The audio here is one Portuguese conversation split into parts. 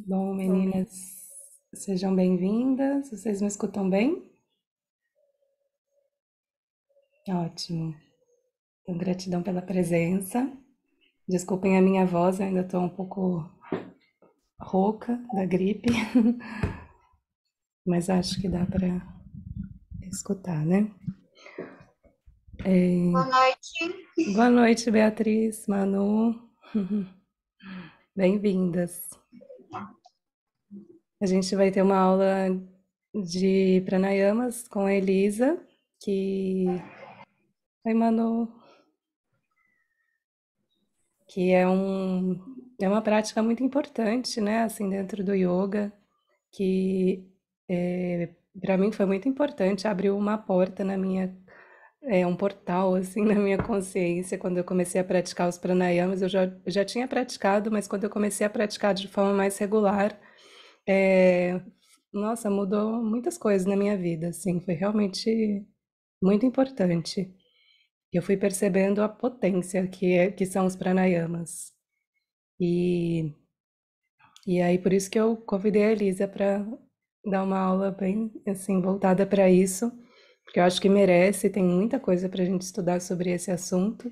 Bom, Oi. meninas, sejam bem-vindas. Vocês me escutam bem? Ótimo. Então, gratidão pela presença. Desculpem a minha voz, ainda estou um pouco rouca da gripe, mas acho que dá para escutar, né? Boa noite. Boa noite, Beatriz, Manu. Bem-vindas. A gente vai ter uma aula de pranayamas com a Elisa, que... Oi, Manu. Que é uma prática muito importante, né, assim, dentro do yoga, que para mim foi muito importante, abriu uma porta na minha, um portal, assim, na minha consciência, quando eu comecei a praticar os pranayamas, eu já tinha praticado, mas quando eu comecei a praticar de forma mais regular, é, nossa, mudou muitas coisas na minha vida, assim, foi realmente muito importante. Eu fui percebendo a potência que são os pranayamas. E, e aí, por isso que eu convidei a Elisa para dar uma aula bem, assim, voltada para isso, porque eu acho que merece, tem muita coisa para a gente estudar sobre esse assunto,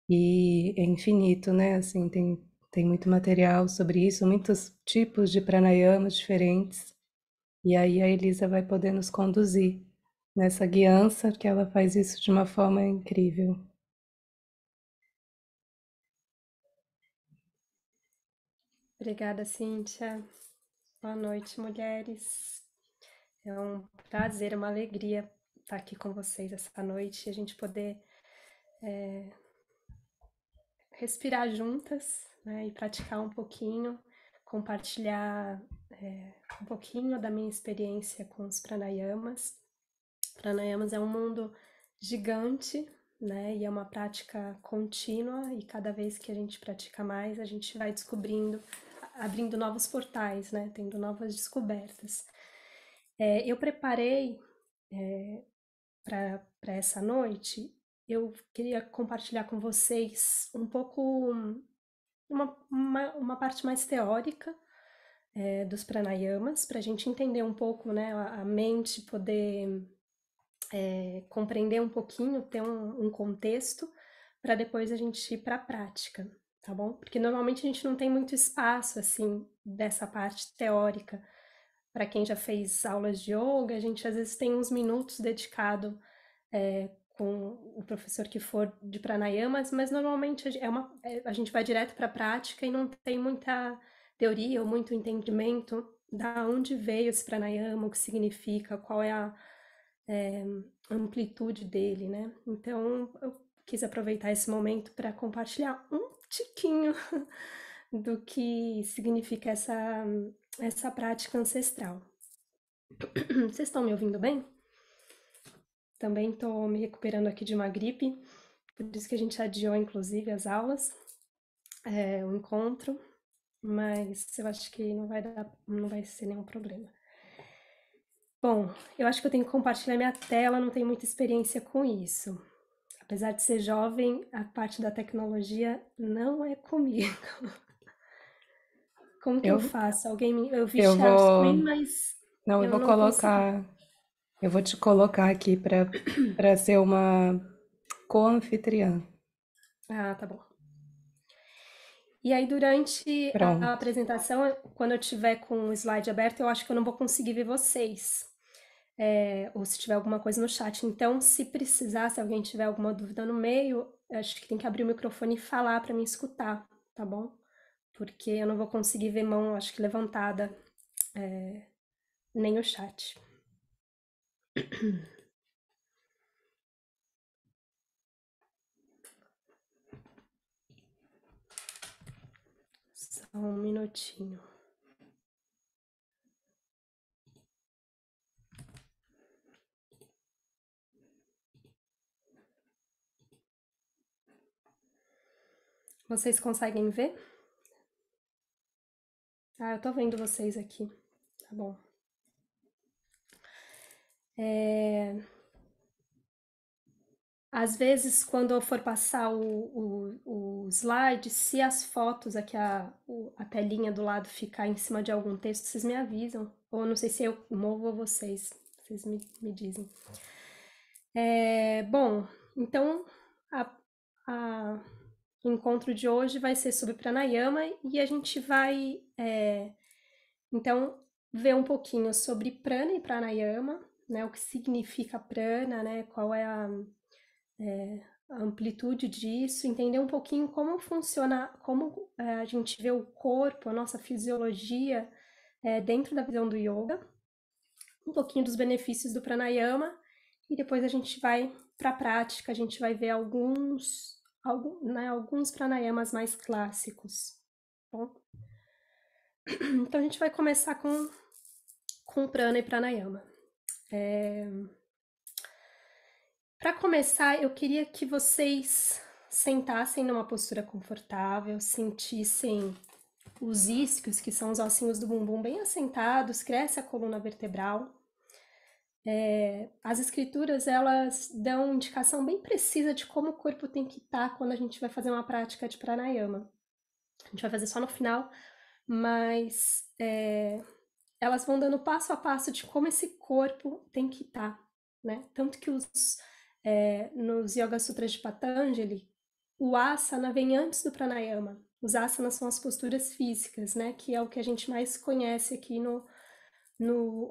e é infinito, né? Assim, tem muito material sobre isso, muitos tipos de pranayamas diferentes, e aí a Elisa vai poder nos conduzir nessa guiança, que ela faz isso de uma forma incrível. Obrigada, Cíntia. Boa noite, mulheres. É um prazer, uma alegria estar aqui com vocês essa noite e a gente poder respirar juntas, né, e praticar um pouquinho, compartilhar um pouquinho da minha experiência com os pranayamas. Pranayamas é um mundo gigante, né, e é uma prática contínua e cada vez que a gente pratica mais, a gente vai descobrindo, abrindo novos portais, né, tendo novas descobertas. Eu preparei para essa noite, eu queria compartilhar com vocês um pouco uma parte mais teórica dos pranayamas, para a gente entender um pouco, né, a mente, poder compreender um pouquinho, ter um contexto, para depois a gente ir para a prática, tá bom? Porque normalmente a gente não tem muito espaço, assim, dessa parte teórica. Para quem já fez aulas de yoga, a gente às vezes tem uns minutos dedicado com o professor que for de pranayamas, mas normalmente a gente vai direto para a prática e não tem muita teoria ou muito entendimento da onde veio esse pranayama, o que significa, qual é a é, amplitude dele, né? Então eu quis aproveitar esse momento para compartilhar um tiquinho do que significa essa prática ancestral. Vocês estão me ouvindo bem? Também estou me recuperando aqui de uma gripe, por isso que a gente adiou, inclusive, as aulas, o encontro, mas eu acho que não vai ser nenhum problema. Bom, eu acho que eu tenho que compartilhar minha tela, não tenho muita experiência com isso. Apesar de ser jovem, a parte da tecnologia não é comigo. Como que eu Eu, faço? Eu vi eu share vou, screen, mas não, eu eu vou não consegui. colocar. Eu vou te colocar aqui para ser uma co-anfitriã. Ah, tá bom. E aí, durante a Pronto. apresentação, quando eu tiver com o slide aberto, eu acho que eu não vou conseguir ver vocês. Ou se tiver alguma coisa no chat. Então, se precisar, se alguém tiver alguma dúvida no meio, eu acho que tem que abrir o microfone e falar para me escutar, tá bom? Porque eu não vou conseguir ver mão, acho que levantada, nem o chat. Só um minutinho. Vocês conseguem ver? Ah, eu tô vendo vocês aqui. Tá bom. Às vezes, quando eu for passar o slide, se as fotos aqui, a telinha do lado ficar em cima de algum texto, vocês me avisam. Ou não sei se eu movo ou vocês me dizem. Bom, então a- o encontro de hoje vai ser sobre pranayama e a gente vai, então, ver um pouquinho sobre prana e pranayama, né, o que significa prana, né, qual é a amplitude disso, entender um pouquinho como funciona, como a gente vê o corpo, a nossa fisiologia dentro da visão do yoga, um pouquinho dos benefícios do pranayama e depois a gente vai para a prática, a gente vai ver alguns pranayamas mais clássicos. Bom? Então a gente vai começar com prana e pranayama. Para começar, eu queria que vocês sentassem numa postura confortável, sentissem os isquios, que são os ossinhos do bumbum, bem assentados, cresce a coluna vertebral. As escrituras, elas dão indicação bem precisa de como o corpo tem que estar quando a gente vai fazer uma prática de pranayama. A gente vai fazer só no final, mas elas vão dando passo a passo de como esse corpo tem que estar, né? Tanto que nos Yoga Sutras de Patanjali, o asana vem antes do pranayama. Os asanas são as posturas físicas, né? Que é o que a gente mais conhece aqui no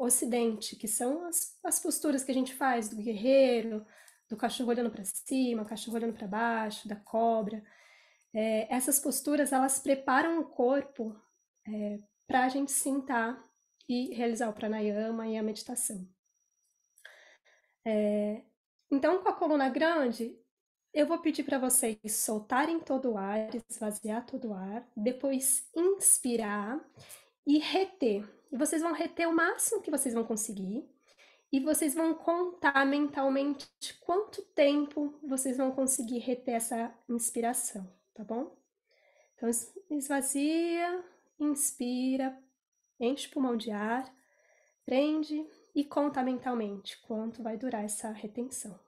Ocidente, que são as posturas que a gente faz do guerreiro, do cachorro olhando para cima, cachorro olhando para baixo, da cobra. Essas posturas, elas preparam o corpo para a gente sentar e realizar o pranayama e a meditação. Então, com a coluna grande, eu vou pedir para vocês soltarem todo o ar, esvaziar todo o ar, depois inspirar e reter. E vocês vão reter o máximo que vocês vão conseguir. E vocês vão contar mentalmente quanto tempo vocês vão conseguir reter essa inspiração, tá bom? Então, esvazia, inspira, enche o pulmão de ar, prende e conta mentalmente quanto vai durar essa retenção.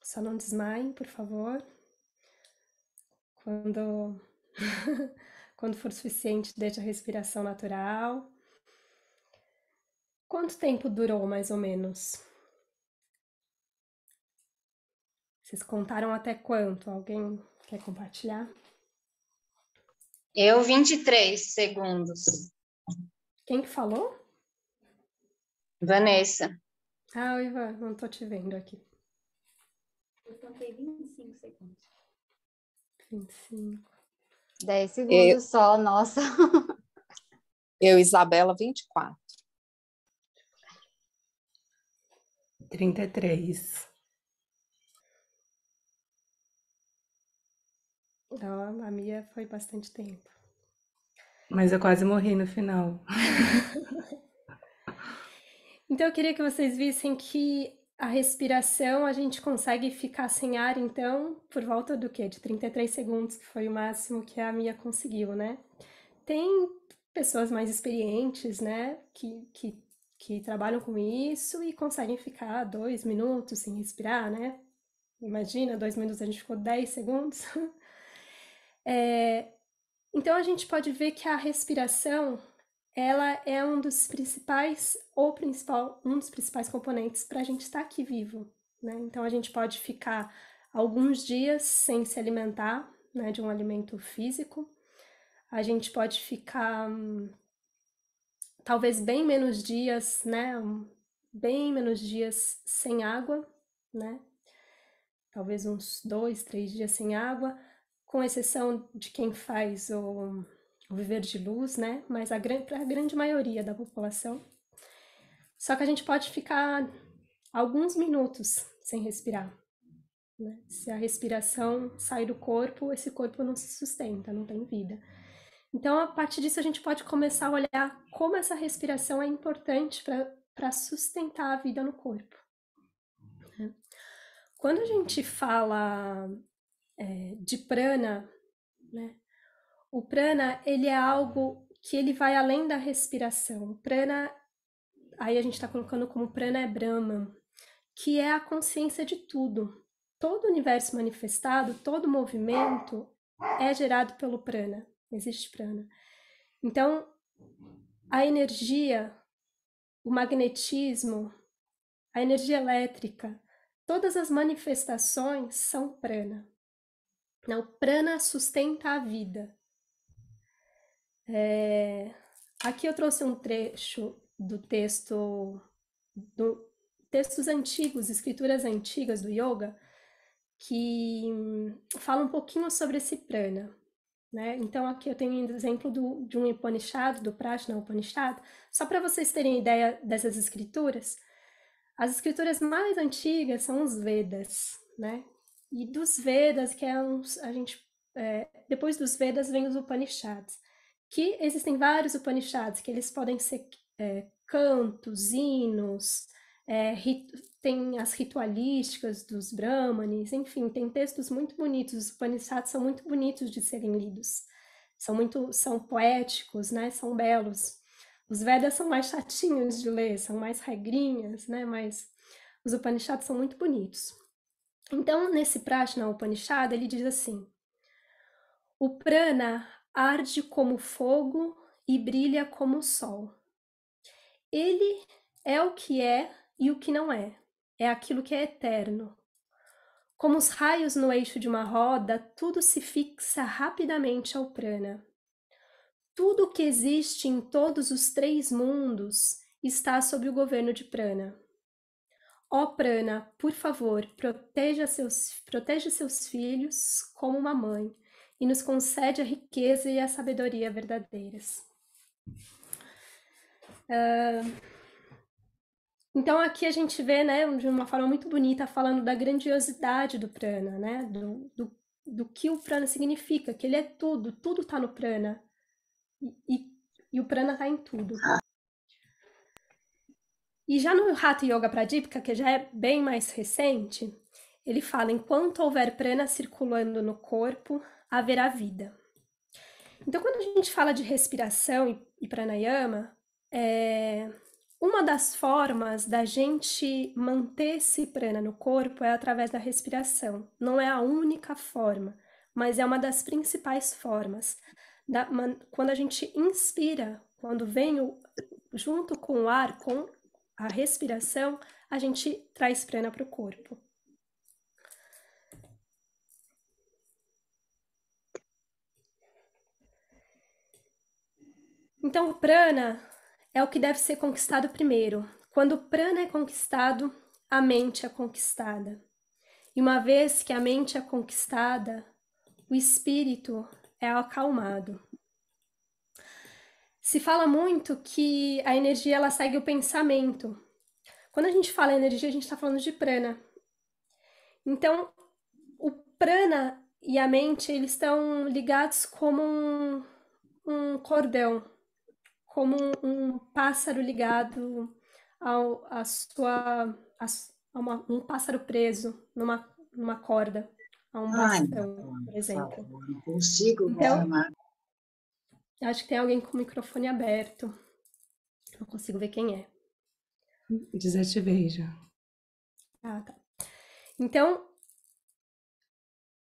Só não desmaiem, por favor. Quando, quando for suficiente, deixe a respiração natural. Quanto tempo durou, mais ou menos? Vocês contaram até quanto? Alguém quer compartilhar? Eu, 23 segundos. Quem que falou? Vanessa. Ah, Ivan, não tô te vendo aqui. Eu contei 25 segundos. 25. 10 segundos só, nossa. Eu, Isabela, 24. 33. Então, a minha foi bastante tempo. Mas eu quase morri no final. Então, eu queria que vocês vissem que a respiração, a gente consegue ficar sem ar, então, por volta do quê? De 33 segundos, que foi o máximo que a Mia conseguiu, né? Tem pessoas mais experientes, né, que trabalham com isso e conseguem ficar 2 minutos sem respirar, né? Imagina, 2 minutos a gente ficou 10 segundos. Então, a gente pode ver que a respiração, ela é um dos principais componentes para a gente estar aqui vivo, né? Então, a gente pode ficar alguns dias sem se alimentar, né, de um alimento físico. A gente pode ficar talvez bem menos dias, né? Bem menos dias sem água, né? Talvez uns 2, 3 dias sem água, com exceção de quem faz o viver de luz, né? Mas para a grande maioria da população. Só que a gente pode ficar alguns minutos sem respirar, né? Se a respiração sai do corpo, esse corpo não se sustenta, não tem vida. Então, a partir disso, a gente pode começar a olhar como essa respiração é importante para sustentar a vida no corpo. Quando a gente fala de prana, né? O prana, ele é algo que ele vai além da respiração. O prana, aí a gente está colocando como prana é Brahman, que é a consciência de tudo. Todo universo manifestado, todo movimento é gerado pelo prana. Existe prana. Então, a energia, o magnetismo, a energia elétrica, todas as manifestações são prana. O prana sustenta a vida. Aqui eu trouxe um trecho do textos antigos, escrituras antigas do yoga, que fala um pouquinho sobre esse prana, né? Então aqui eu tenho um exemplo de um Upanishad, do Prashna Upanishad, só para vocês terem ideia dessas escrituras. As escrituras mais antigas são os Vedas, né? E dos Vedas, que depois dos Vedas vem os Upanishads, que existem vários Upanishads, que eles podem ser cantos, hinos, tem as ritualísticas dos Brahmanes, enfim, tem textos muito bonitos. Os Upanishads são muito bonitos de serem lidos, são poéticos, né? São belos. Os Vedas são mais chatinhos de ler, são mais regrinhas, né? Mas os Upanishads são muito bonitos. Então, nesse Prashna Upanishad, ele diz assim: o prana arde como fogo e brilha como o sol. Ele é o que é e o que não é. É aquilo que é eterno. Como os raios no eixo de uma roda, tudo se fixa rapidamente ao prana. Tudo o que existe em todos os 3 mundos está sob o governo de prana. Ó prana, por favor, proteja seus filhos como uma mãe e nos concede a riqueza e a sabedoria verdadeiras. Então aqui a gente vê, né, de uma forma muito bonita, falando da grandiosidade do prana, né, do que o prana significa, que ele é tudo está no prana, e o prana está em tudo. E já no Hatha Yoga Pradipika, que já é bem mais recente, ele fala: enquanto houver prana circulando no corpo, haverá vida. Então, quando a gente fala de respiração e pranayama, uma das formas da gente manter esse prana no corpo é através da respiração. Não é a única forma, mas é uma das principais formas. Quando a gente inspira, quando vem junto com o ar, com a respiração, a gente traz prana para o corpo. Então, o prana é o que deve ser conquistado primeiro. Quando o prana é conquistado, a mente é conquistada. E uma vez que a mente é conquistada, o espírito é acalmado. Se fala muito que a energia ela segue o pensamento. Quando a gente fala energia, a gente está falando de prana. Então, o prana e a mente, eles estão ligados como um cordão, como um pássaro ligado um pássaro preso numa corda, a um bastão, por exemplo. Não consigo então, chamar. Acho que tem alguém com o microfone aberto. Não consigo ver quem é. Desativei já. Ah, tá. Então,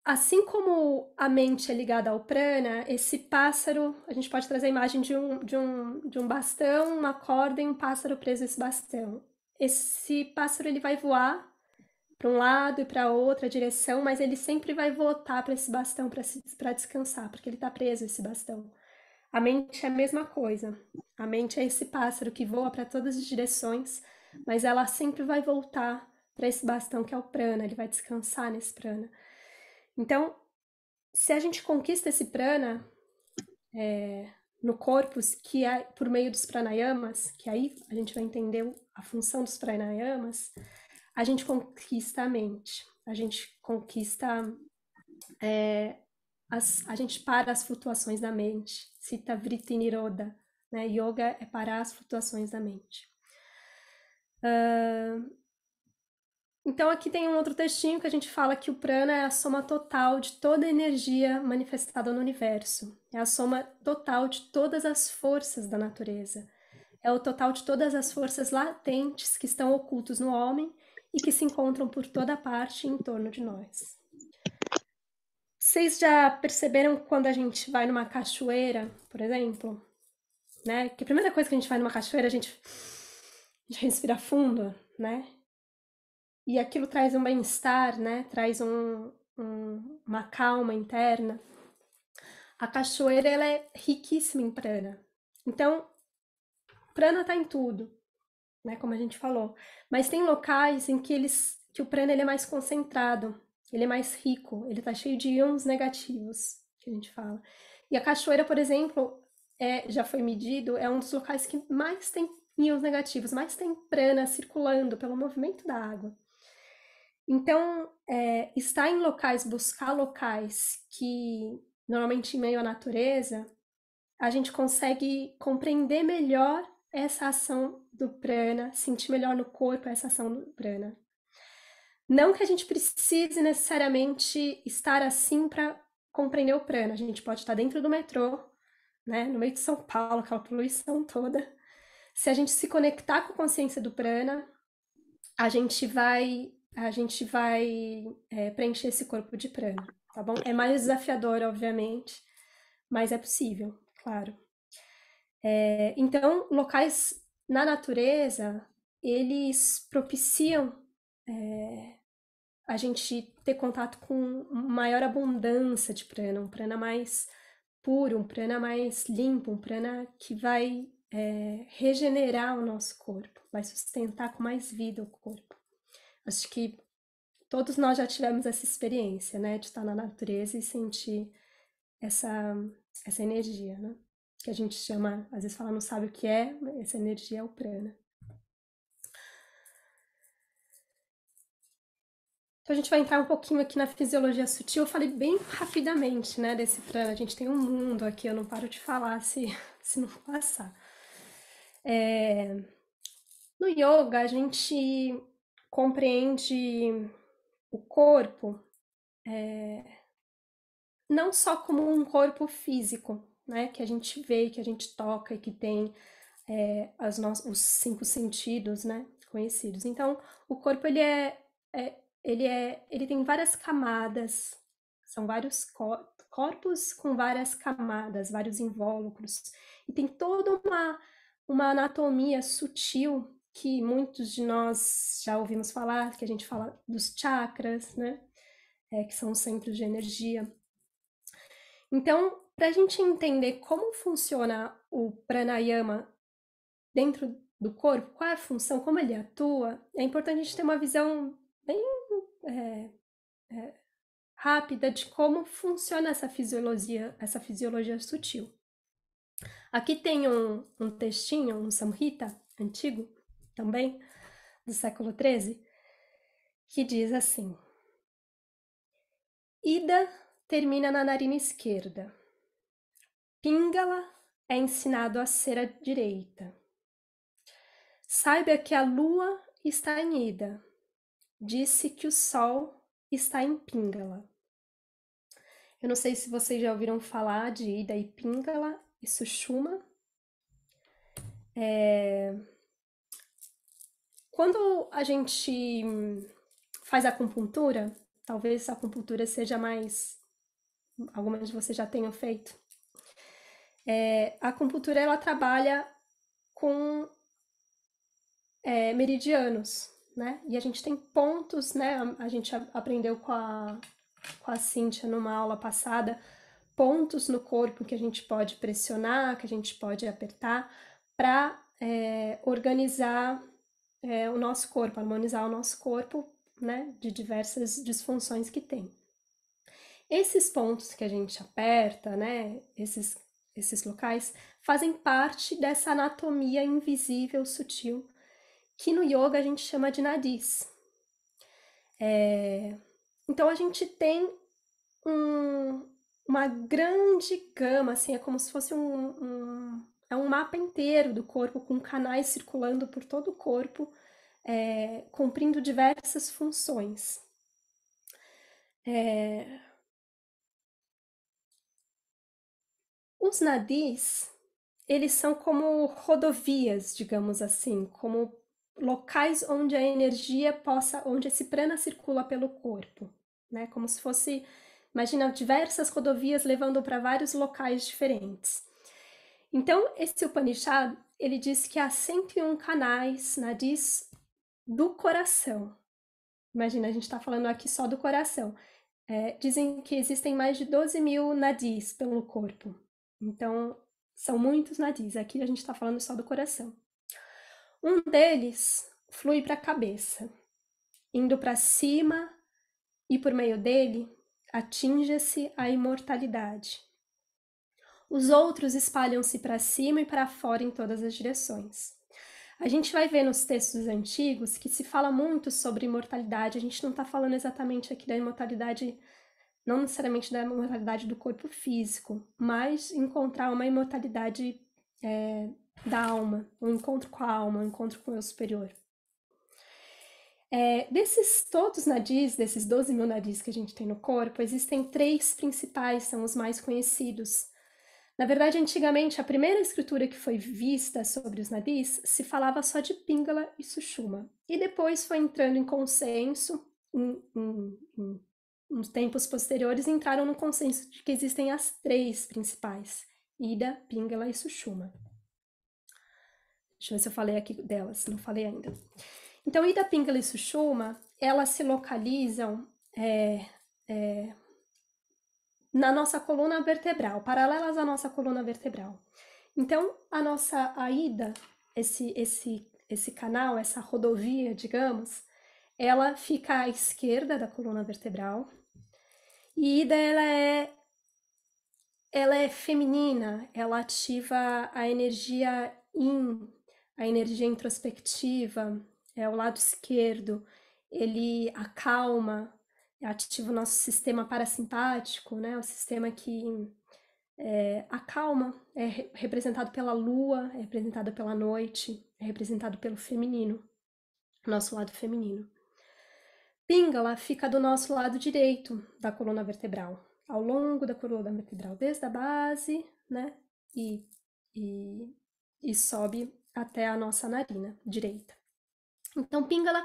assim como a mente é ligada ao prana, esse pássaro, a gente pode trazer a imagem de um bastão, uma corda e um pássaro preso a esse bastão. Esse pássaro ele vai voar para um lado e para outra direção, mas ele sempre vai voltar para esse bastão para descansar, porque ele está preso a esse bastão. A mente é a mesma coisa. A mente é esse pássaro que voa para todas as direções, mas ela sempre vai voltar para esse bastão que é o prana, ele vai descansar nesse prana. Então, se a gente conquista esse prana, no corpo, que é por meio dos pranayamas, que aí a gente vai entender a função dos pranayamas, a gente conquista a mente, a gente conquista, a gente para as flutuações da mente, Citta Vritti Nirodha, né? Yoga é parar as flutuações da mente. Então aqui tem um outro textinho que a gente fala que o prana é a soma total de toda a energia manifestada no universo. É a soma total de todas as forças da natureza. É o total de todas as forças latentes que estão ocultos no homem e que se encontram por toda parte em torno de nós. Vocês já perceberam quando a gente vai numa cachoeira, por exemplo, né? Que a primeira coisa que a gente vai numa cachoeira, a gente respira fundo, né? E aquilo traz um bem-estar, né? Traz uma calma interna. A cachoeira, ela é riquíssima em prana. Então, prana está em tudo, né? Como a gente falou. Mas tem locais em que o prana ele é mais concentrado, ele é mais rico, ele está cheio de íons negativos, que a gente fala. E a cachoeira, por exemplo, já foi medido, é um dos locais que mais tem íons negativos, mais tem prana circulando pelo movimento da água. Então, estar em locais, buscar locais que, normalmente em meio à natureza, a gente consegue compreender melhor essa ação do prana, sentir melhor no corpo essa ação do prana. Não que a gente precise necessariamente estar assim para compreender o prana. A gente pode estar dentro do metrô, né, no meio de São Paulo, aquela poluição toda. Se a gente se conectar com a consciência do prana, a gente vai preencher esse corpo de prana, tá bom? É mais desafiador, obviamente, mas é possível, claro. Então, locais na natureza, eles propiciam a gente ter contato com maior abundância de prana, um prana mais puro, um prana mais limpo, um prana que vai regenerar o nosso corpo, vai sustentar com mais vida o corpo. Acho que todos nós já tivemos essa experiência, né, de estar na natureza e sentir essa energia, né? Que a gente chama, às vezes fala, não sabe o que é, mas essa energia é o prana. Então a gente vai entrar um pouquinho aqui na fisiologia sutil. Eu falei bem rapidamente, né, desse prana. A gente tem um mundo aqui, eu não paro de falar se não passar. No yoga, a gente compreende o corpo não só como um corpo físico, né, que a gente vê, que a gente toca e que tem os 5 sentidos, né, conhecidos. Então, o corpo ele tem várias camadas, são vários corpos com várias camadas, vários invólucros, e tem toda uma anatomia sutil que muitos de nós já ouvimos falar, que a gente fala dos chakras, né, que são os centros de energia. Então, para a gente entender como funciona o pranayama dentro do corpo, qual é a função, como ele atua, é importante a gente ter uma visão bem rápida de como funciona essa fisiologia sutil. Aqui tem um textinho, um Samhita antigo, também, do século XIII, que diz assim: Ida termina na narina esquerda. Pingala é ensinado a ser a direita. Saiba que a lua está em Ida. Disse que o sol está em Pingala. Eu não sei se vocês já ouviram falar de Ida e Pingala e Sushumna. Quando a gente faz acupuntura, talvez a acupuntura seja mais... Algumas de vocês já tenham feito. A acupuntura, ela trabalha com meridianos, né? E a gente tem pontos, né? A gente aprendeu com a Cíntia numa aula passada, pontos no corpo que a gente pode pressionar, que a gente pode apertar para organizar o nosso corpo, harmonizar o nosso corpo, né? De diversas disfunções que tem. Esses pontos que a gente aperta, né? Esses esses locais, fazem parte dessa anatomia invisível, sutil, que no yoga a gente chama de nadis. Então a gente tem uma grande gama, assim, é como se fosse é um mapa inteiro do corpo, com canais circulando por todo o corpo, cumprindo diversas funções. Os nadis, eles são como rodovias, digamos assim, como locais onde a energia onde esse prana circula pelo corpo, né? Como se fosse, imagina, diversas rodovias levando para vários locais diferentes. Então, esse Upanishad, ele diz que há 101 canais nadis do coração. Imagina, a gente está falando aqui só do coração. Dizem que existem mais de 12 mil nadis pelo corpo. Então, são muitos nadis. Aqui a gente está falando só do coração. Um deles flui para a cabeça, indo para cima, e por meio dele atinge-se a imortalidade. Os outros espalham-se para cima e para fora em todas as direções. A gente vai ver nos textos antigos que se fala muito sobre imortalidade. A gente não está falando exatamente aqui da imortalidade, não necessariamente da imortalidade do corpo físico, mas encontrar uma imortalidade da alma, um encontro com a alma, um encontro com o eu superior. Desses todos nadis, desses 12 mil nadis que a gente tem no corpo, existem 3 principais, são os mais conhecidos. Na verdade, antigamente, a primeira escritura que foi vista sobre os nadis se falava só de Pingala e Sushumna. E depois foi entrando em consenso, nos tempos posteriores, entraram no consenso de que existem as 3 principais, Ida, Pingala e Sushumna. Deixa eu ver se eu falei aqui delas, não falei ainda. Então, Ida, Pingala e Sushumna, elas se localizam na nossa coluna vertebral, paralelas à nossa coluna vertebral. Então, a Ida, esse canal, essa rodovia, digamos, ela fica à esquerda da coluna vertebral. E Ida, ela é feminina, ela ativa a energia a energia introspectiva, é o lado esquerdo, ele acalma, ativa o nosso sistema parasimpático, né? O sistema que acalma, é representado pela lua, é representado pela noite, é representado pelo feminino, nosso lado feminino. Pingala fica do nosso lado direito da coluna vertebral, ao longo da coluna vertebral, desde a base, né? E sobe até a nossa narina direita. Então, Pingala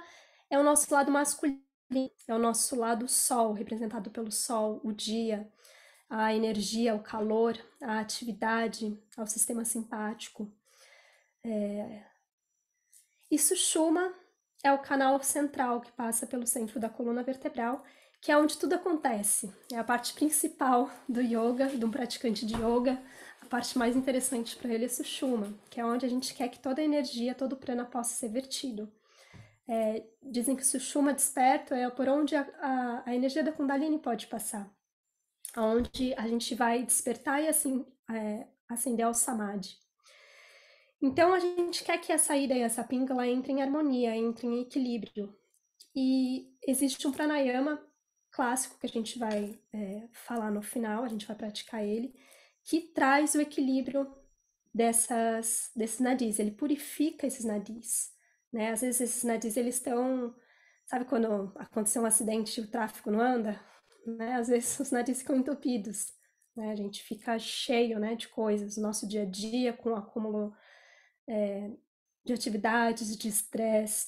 é o nosso lado masculino, é o nosso lado sol, representado pelo sol, o dia, a energia, o calor, a atividade, ao sistema simpático. E Sushumna é o canal central que passa pelo centro da coluna vertebral, que é onde tudo acontece. É a parte principal do yoga, de um praticante de yoga. A parte mais interessante para ele é Sushumna, que é onde a gente quer que toda a energia, todo o prana possa ser vertido. Dizem que Sushumna desperto é por onde a energia da Kundalini pode passar, onde a gente vai despertar e assim ascender ao Samadhi. Então a gente quer que essa Ida e essa Pingala entrem em harmonia, entrem em equilíbrio. E existe um pranayama clássico que a gente vai falar no final, a gente vai praticar ele, que traz o equilíbrio desses nadis, ele purifica esses nadis. Né? Às vezes esses nadis, eles estão... Sabe quando aconteceu um acidente e o tráfego não anda? Né? Às vezes os nadis ficam entupidos. Né? A gente fica cheio, né, de coisas. O nosso dia a dia, com o acúmulo de atividades, de estresse,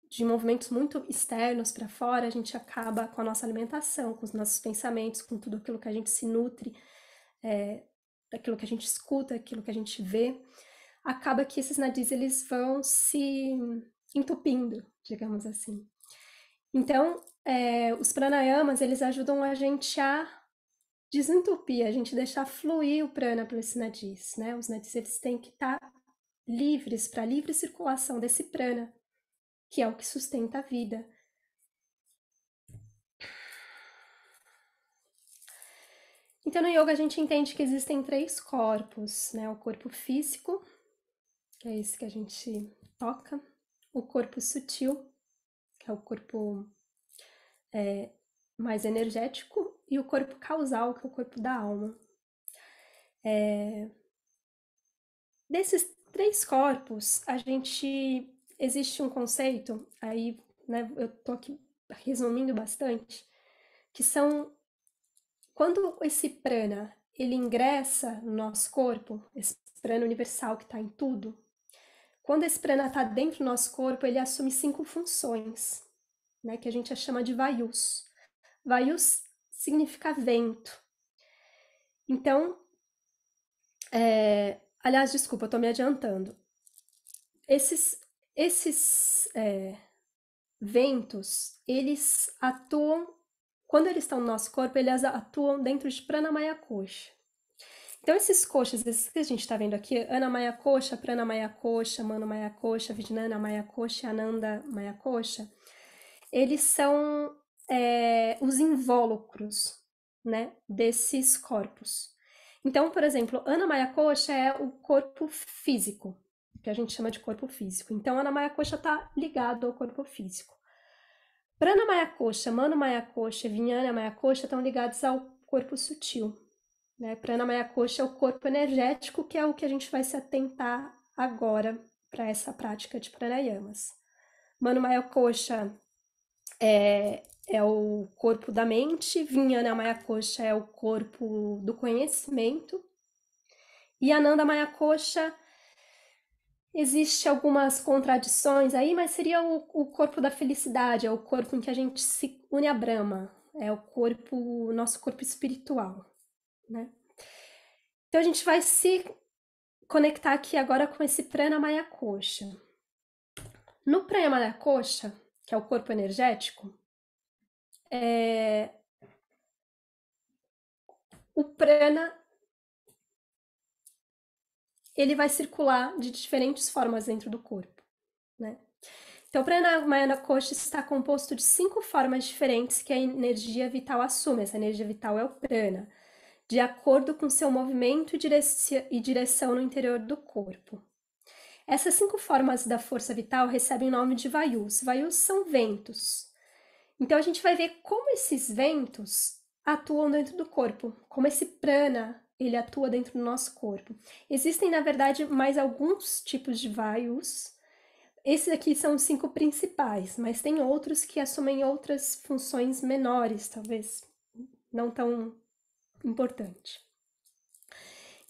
de movimentos muito externos para fora, a gente acaba com a nossa alimentação, com os nossos pensamentos, com tudo aquilo que a gente se nutre, daquilo que a gente escuta, aquilo que a gente vê. Acaba que esses nadis, eles vão se entupindo, digamos assim. Então, os pranayamas, eles ajudam a gente a desentupir, a gente deixar fluir o prana por esses nadis, né? Os nadis, eles têm que estar livres, para livre circulação desse prana, que é o que sustenta a vida. Então, no yoga, a gente entende que existem 3 corpos, né? O corpo físico, que é esse que a gente toca, o corpo sutil, que é o corpo mais energético, e o corpo causal, que é o corpo da alma. Desses 3 corpos, existe um conceito, aí, né, eu tô aqui resumindo bastante, que são, quando esse prana, ele ingressa no nosso corpo, esse prana universal que está em tudo, quando esse prana está dentro do nosso corpo, ele assume 5 funções, né, que a gente chama de vayus. Vayus significa vento. Então, aliás, desculpa, eu estou me adiantando. Esses ventos, eles atuam, quando eles estão no nosso corpo, eles atuam dentro de Pranamaya Kosha. Então, esses koshas, esses que a gente está vendo aqui, Anamaya Kosha, Pranamaya Kosha, Manomaya Kosha, Vijnana Maya Kosha, Ananda Maya Kosha, eles são os invólucros, né, desses corpos. Então, por exemplo, Anamaya Kosha é o corpo físico, que a gente chama de corpo físico. Então, Anamaya Kosha está ligado ao corpo físico. Pranamaya Kosha, Manomaya Kosha, Vijnana Maya Kosha estão ligados ao corpo sutil. Né? Pranamaya Kosha é o corpo energético, que é o que a gente vai se atentar agora para essa prática de pranayamas. Manomaya Kosha é o corpo da mente, Vijnana Maya Kosha é o corpo do conhecimento, e Ananda Maya Kosha, existe algumas contradições aí, mas seria o corpo da felicidade, é o corpo em que a gente se une a Brahma, é o nosso corpo espiritual, né? Então a gente vai se conectar aqui agora com esse Pranamaya Kosha. No Pranamaya Kosha, que é o corpo energético, o prana, ele vai circular de diferentes formas dentro do corpo, né? Então, o Pranamaya Kosha está composto de 5 formas diferentes que a energia vital assume. Essa energia vital é o prana, de acordo com seu movimento e direção no interior do corpo. Essas 5 formas da força vital recebem o nome de vayus. Vayus são ventos. Então, a gente vai ver como esses ventos atuam dentro do corpo, como esse prana, ele atua dentro do nosso corpo. Existem, na verdade, mais alguns tipos de vayus. Esses aqui são os 5 principais, mas tem outros que assumem outras funções menores, talvez não tão importante.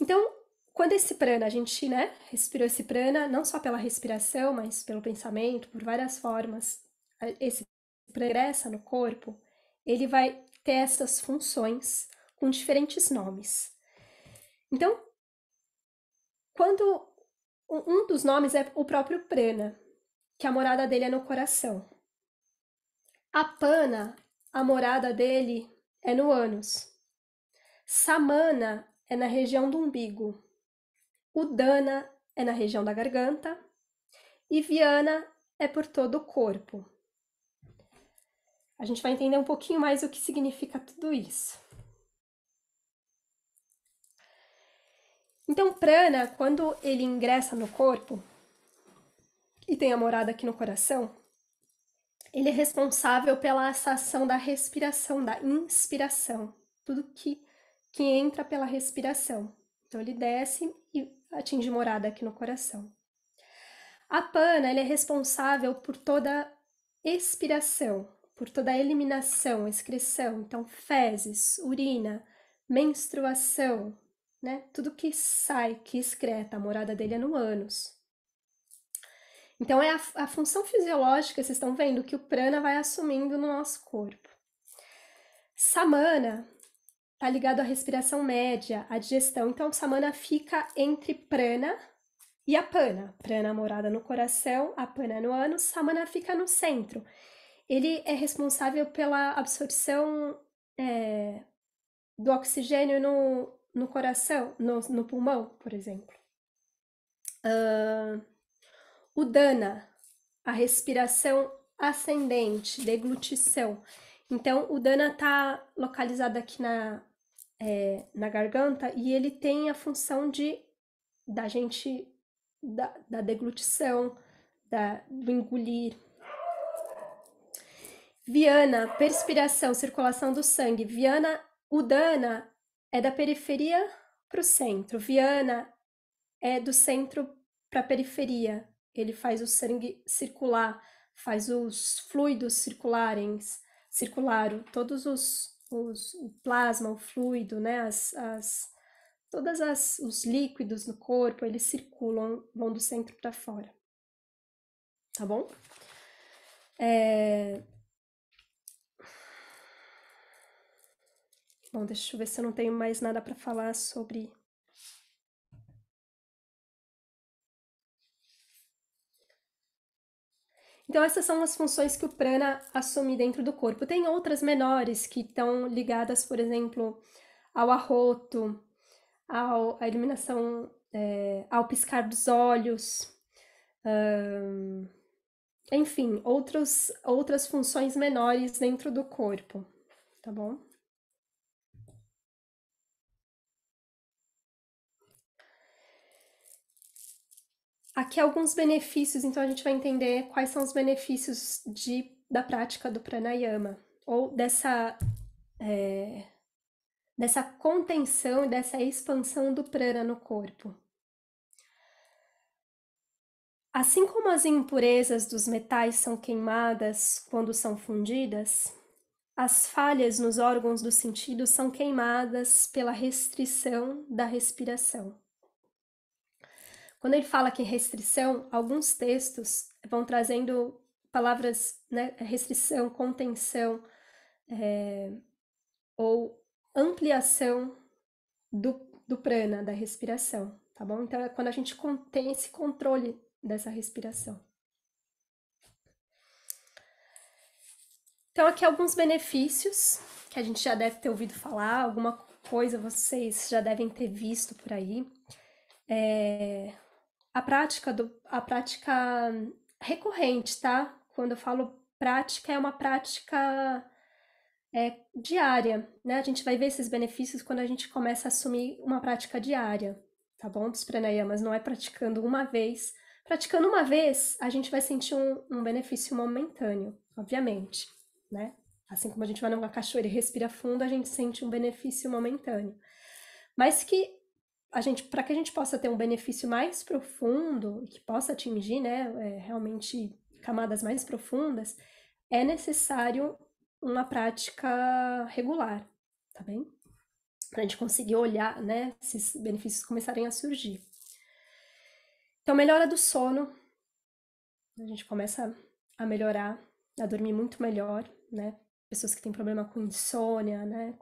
Então, quando esse prana, a gente, né, respirou esse prana, não só pela respiração, mas pelo pensamento, por várias formas, esse prana ingressa no corpo, ele vai ter essas funções com diferentes nomes. Então, quando um dos nomes é o próprio prana, que a morada dele é no coração. Apana, a morada dele é no ânus. Samana é na região do umbigo. Udana é na região da garganta. E Vyana é por todo o corpo. A gente vai entender um pouquinho mais o que significa tudo isso. Então, prana, quando ele ingressa no corpo e tem a morada aqui no coração, ele é responsável pela ação da respiração, da inspiração, tudo que entra pela respiração. Então, ele desce e atinge morada aqui no coração. Apana, ele é responsável por toda expiração, por toda a eliminação, excreção, então fezes, urina, menstruação, né? Tudo que sai, que excreta, a morada dele é no ânus. Então, é a função fisiológica, vocês estão vendo, que o prana vai assumindo no nosso corpo. Samana está ligado à respiração média, à digestão. Então, samana fica entre prana e apana. Prana, morada no coração, apana no ânus, samana fica no centro. Ele é responsável pela absorção do oxigênio no coração, no pulmão, por exemplo. Udana, a respiração ascendente, deglutição. Então, Udana está localizada aqui na garganta, e ele tem a função da gente, da deglutição, do engolir. Viana, perspiração, circulação do sangue. Viana, Udana é da periferia para o centro. Viana é do centro para a periferia. Ele faz o sangue circular, faz os fluidos circular, todos o plasma, o fluido, né? Os líquidos no corpo, eles circulam, vão do centro para fora. Tá bom? Bom, deixa eu ver se eu não tenho mais nada para falar sobre. Então, essas são as funções que o prana assume dentro do corpo. Tem outras menores que estão ligadas, por exemplo, ao arroto, à eliminação, ao piscar dos olhos, enfim, outras funções menores dentro do corpo, tá bom? Aqui alguns benefícios, então a gente vai entender quais são os benefícios da prática do pranayama, ou dessa contenção e dessa expansão do prana no corpo. Assim como as impurezas dos metais são queimadas quando são fundidas, as falhas nos órgãos do sentido são queimadas pela restrição da respiração. Quando ele fala que restrição, alguns textos vão trazendo palavras, né, restrição, contenção, ou ampliação do prana, da respiração, tá bom? Então, é quando a gente tem esse controle dessa respiração. Então, aqui alguns benefícios que a gente já deve ter ouvido falar, alguma coisa vocês já devem ter visto por aí. A prática recorrente, tá? Quando eu falo prática, é uma prática diária, né? A gente vai ver esses benefícios quando a gente começa a assumir uma prática diária, tá bom? Dos pranayamas, não é praticando uma vez. Praticando uma vez, a gente vai sentir um benefício momentâneo, obviamente, né? Assim como a gente vai numa cachoeira e respira fundo, a gente sente um benefício momentâneo. Mas para que a gente possa ter um benefício mais profundo, que possa atingir, né, realmente camadas mais profundas, é necessário uma prática regular, tá bem? Para a gente conseguir olhar, né, esses benefícios começarem a surgir. Então, melhora do sono, a gente começa a melhorar, a dormir muito melhor, né? Pessoas que têm problema com insônia, né,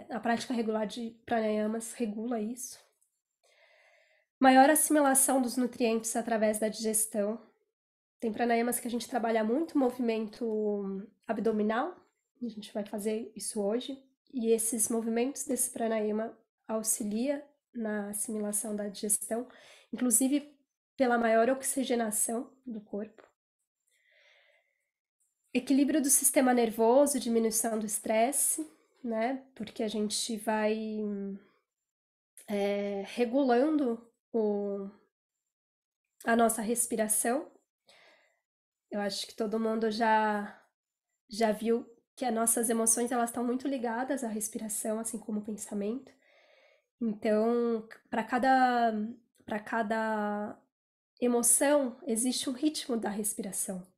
a prática regular de pranayamas regula isso. Maior assimilação dos nutrientes através da digestão. Tem pranayamas que a gente trabalha muito movimento abdominal, a gente vai fazer isso hoje, e esses movimentos desse pranayama auxilia na assimilação da digestão, inclusive pela maior oxigenação do corpo. Equilíbrio do sistema nervoso, diminuição do estresse, né? Porque a gente vai regulando a nossa respiração. Eu acho que todo mundo já viu que as nossas emoções elas estão muito ligadas à respiração, assim como o pensamento. Então, para cada emoção existe um ritmo da respiração.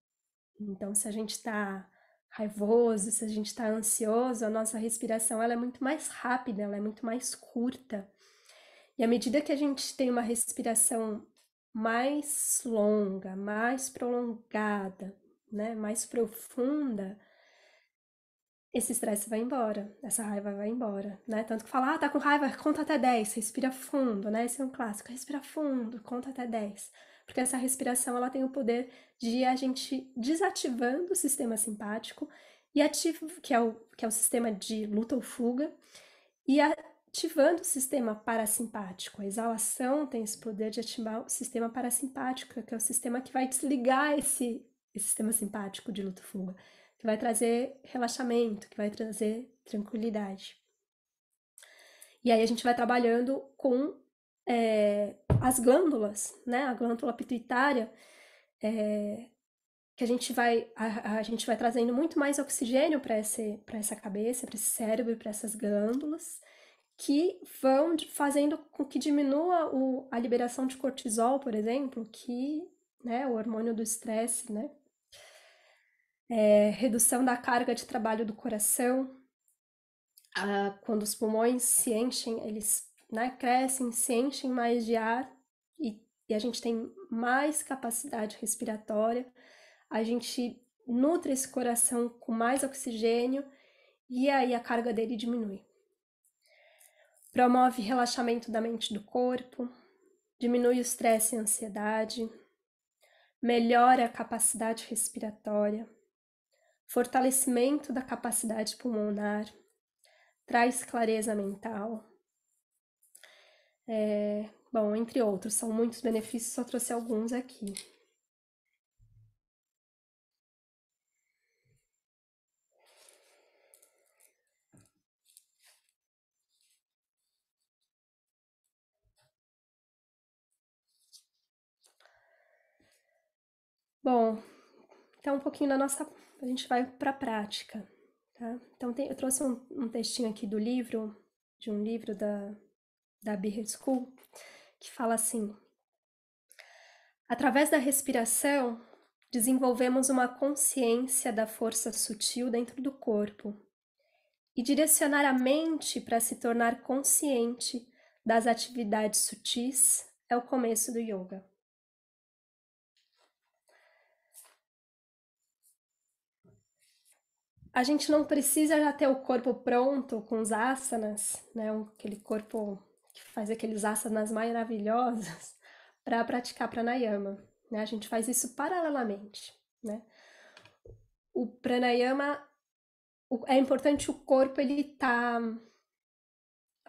Então, se a gente está raivoso, se a gente está ansioso, a nossa respiração ela é muito mais rápida, ela é muito mais curta. E à medida que a gente tem uma respiração mais longa, mais prolongada, né, mais profunda, esse estresse vai embora, essa raiva vai embora, né? Tanto que fala, tá com raiva, conta até 10, respira fundo, né? Esse é um clássico, respira fundo, conta até 10. Porque essa respiração, ela tem o poder de a gente desativando o sistema simpático, que é o sistema de luta ou fuga, e ativando o sistema parasimpático. A exalação tem esse poder de ativar o sistema parasimpático, que é o sistema que vai desligar esse sistema simpático de luta ou fuga, que vai trazer relaxamento, que vai trazer tranquilidade. E aí a gente vai trabalhando com as glândulas, né? A glândula pituitária, que a gente vai trazendo muito mais oxigênio para essa cabeça, para esse cérebro, para essas glândulas, que vão fazendo com que diminua a liberação de cortisol, por exemplo, que, né, o hormônio do estresse, né? Redução da carga de trabalho do coração. Quando os pulmões se enchem, eles, né, crescem, se enchem mais de ar e a gente tem mais capacidade respiratória, a gente nutre esse coração com mais oxigênio e aí a carga dele diminui. Promove relaxamento da mente e do corpo, diminui o estresse e a ansiedade, melhora a capacidade respiratória, fortalecimento da capacidade pulmonar, traz clareza mental. Bom, entre outros, são muitos benefícios, só trouxe alguns aqui. Bom, então um pouquinho da nossa... A gente vai para a prática, tá? Então eu trouxe um textinho aqui do livro, de um livro da Beer School, que fala assim: através da respiração, desenvolvemos uma consciência da força sutil dentro do corpo e direcionar a mente para se tornar consciente das atividades sutis é o começo do yoga. A gente não precisa já ter o corpo pronto com os asanas, né? Aquele corpo que faz aqueles asanas maravilhosos para praticar pranayama, né? A gente faz isso paralelamente, né? O pranayama, é importante o corpo ele tá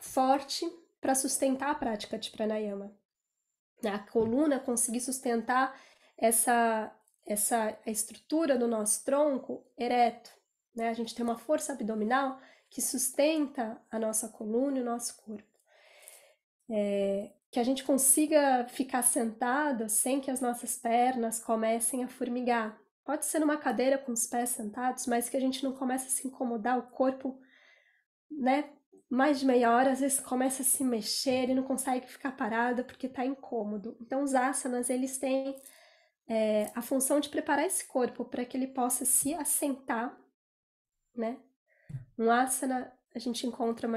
forte para sustentar a prática de pranayama, né? A coluna conseguir sustentar essa estrutura do nosso tronco ereto, né? A gente tem uma força abdominal que sustenta a nossa coluna e o nosso corpo. Que a gente consiga ficar sentado sem que as nossas pernas comecem a formigar. Pode ser numa cadeira com os pés sentados, mas que a gente não comece a se incomodar, o corpo, né? Mais de meia hora, às vezes começa a se mexer e não consegue ficar parado porque está incômodo. Então, os asanas, eles têm a função de preparar esse corpo para que ele possa se assentar, né? Um asana, a gente encontra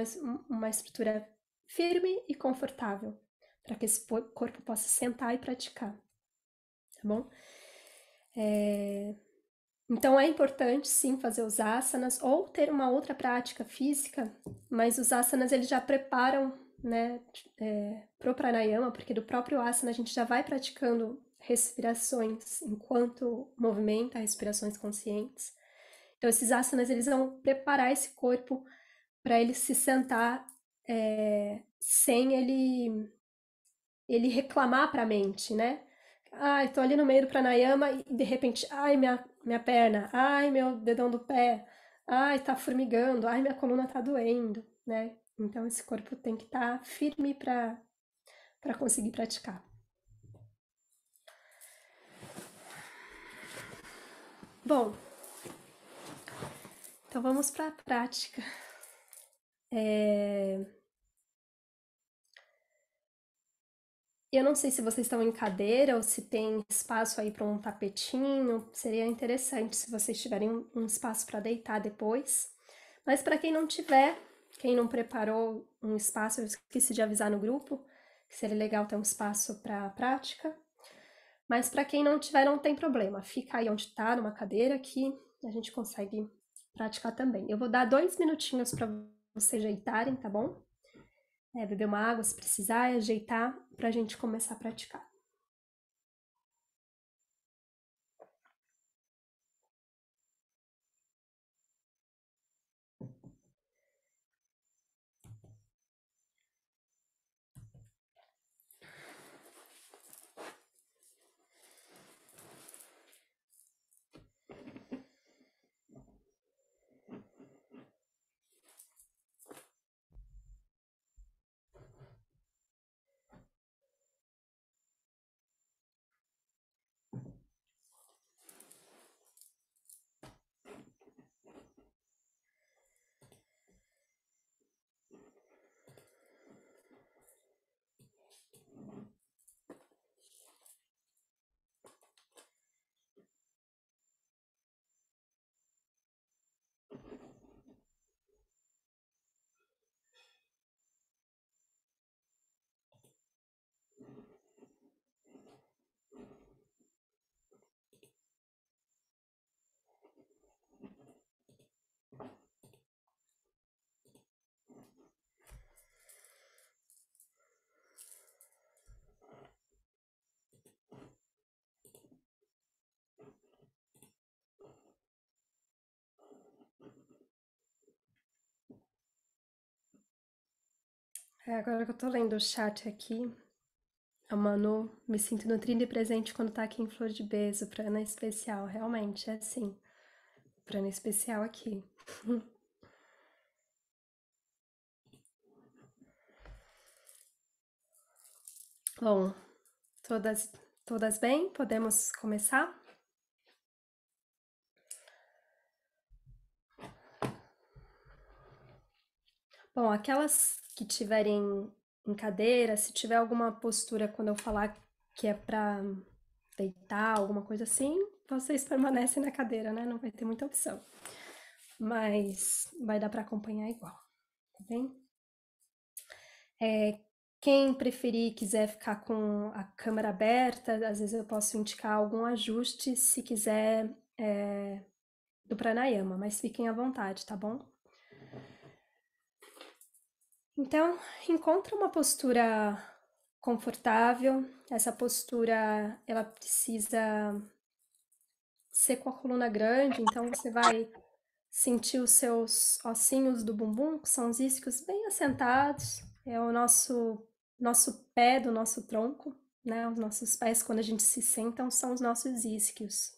uma estrutura firme e confortável para que esse corpo possa sentar e praticar, tá bom? Então é importante sim fazer os asanas ou ter uma outra prática física, mas os asanas eles já preparam, né, pro pranayama, porque do próprio asana a gente já vai praticando respirações enquanto movimenta, respirações conscientes. Então esses asanas eles vão preparar esse corpo para ele se sentar sem ele reclamar para a mente, né? Ai, tô ali no meio do pranayama e de repente, ai, minha perna, ai, meu dedão do pé, ai, tá formigando, ai, minha coluna tá doendo, né? Então esse corpo tem que estar firme para conseguir praticar. Bom, então vamos para a prática. Eu não sei se vocês estão em cadeira ou se tem espaço aí para um tapetinho. Seria interessante se vocês tiverem um espaço para deitar depois. Mas para quem não tiver, quem não preparou um espaço, eu esqueci de avisar no grupo, que seria legal ter um espaço para prática. Mas para quem não tiver, não tem problema. Fica aí onde está, numa cadeira, que a gente consegue praticar também. Eu vou dar 2 minutinhos para vocês ajeitarem, tá bom? Beber uma água se precisar e ajeitar para a gente começar a praticar. Agora que eu tô lendo o chat aqui, a Manu, me sinto nutrida e presente quando tá aqui em Flor de Bez, o prana especial. Realmente, é assim. O prana especial aqui. Bom, todas bem? Podemos começar? Bom, aquelas que tiverem em cadeira, se tiver alguma postura quando eu falar que é pra deitar, alguma coisa assim, vocês permanecem na cadeira, né? Não vai ter muita opção. Mas vai dar pra acompanhar igual, tá bem? Quem preferir quiser ficar com a câmera aberta, às vezes eu posso indicar algum ajuste se quiser do pranayama, mas fiquem à vontade, tá bom? Então, encontre uma postura confortável. Essa postura, ela precisa ser com a coluna grande, então você vai sentir os seus ossinhos do bumbum, que são os isquios bem assentados. É o nosso pé do nosso tronco, né? Os nossos pés, quando a gente se sentam, são os nossos isquios.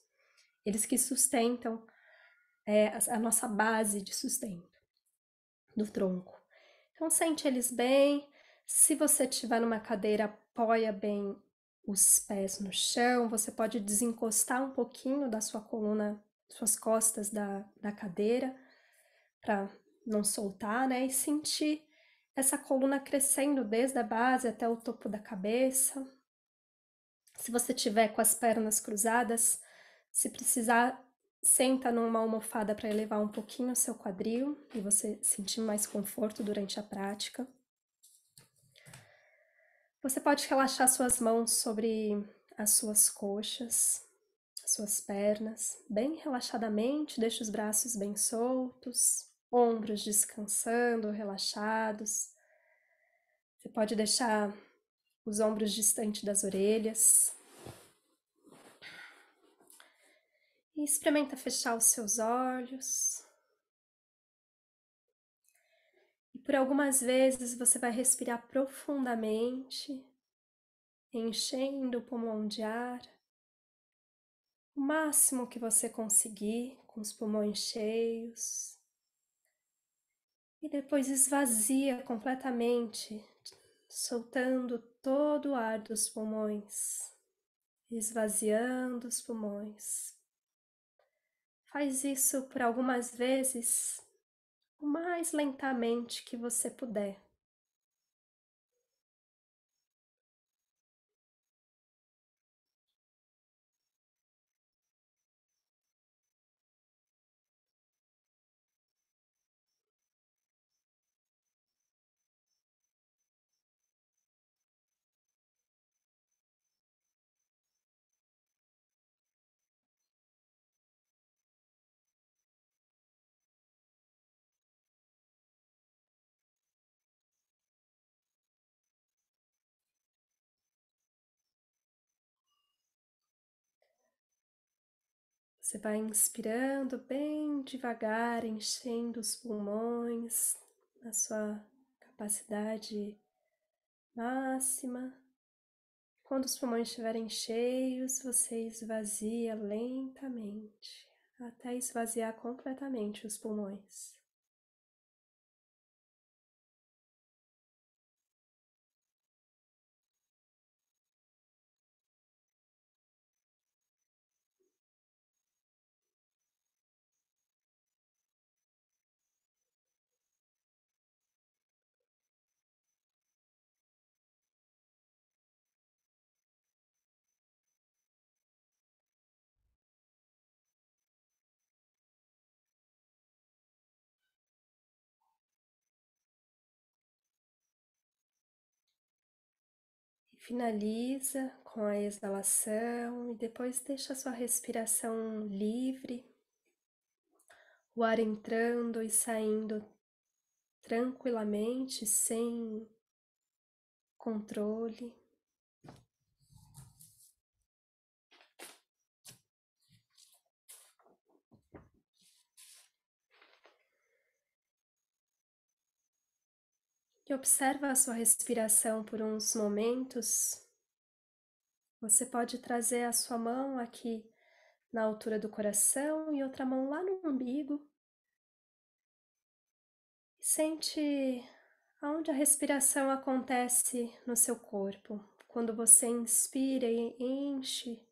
Eles que sustentam a nossa base de sustento do tronco. Então, sente eles bem. Se você estiver numa cadeira, apoia bem os pés no chão. Você pode desencostar um pouquinho da sua coluna, suas costas da cadeira, para não soltar, né? E sentir essa coluna crescendo desde a base até o topo da cabeça. Se você tiver com as pernas cruzadas, se precisar, senta numa almofada para elevar um pouquinho o seu quadril e você sentir mais conforto durante a prática. Você pode relaxar suas mãos sobre as suas coxas, as suas pernas, bem relaxadamente, deixa os braços bem soltos, ombros descansando, relaxados. Você pode deixar os ombros distantes das orelhas. E experimenta fechar os seus olhos. E por algumas vezes você vai respirar profundamente, enchendo o pulmão de ar, o máximo que você conseguir, com os pulmões cheios. E depois esvazia completamente, soltando todo o ar dos pulmões, esvaziando os pulmões. Faz isso por algumas vezes, o mais lentamente que você puder. Você vai inspirando bem devagar, enchendo os pulmões na sua capacidade máxima. Quando os pulmões estiverem cheios, você esvazia lentamente, até esvaziar completamente os pulmões. Finaliza com a exalação e depois deixa a sua respiração livre, o ar entrando e saindo tranquilamente, sem controle. E observa a sua respiração por uns momentos. Você pode trazer a sua mão aqui na altura do coração e outra mão lá no umbigo. Sente aonde a respiração acontece no seu corpo. Quando você inspira e enche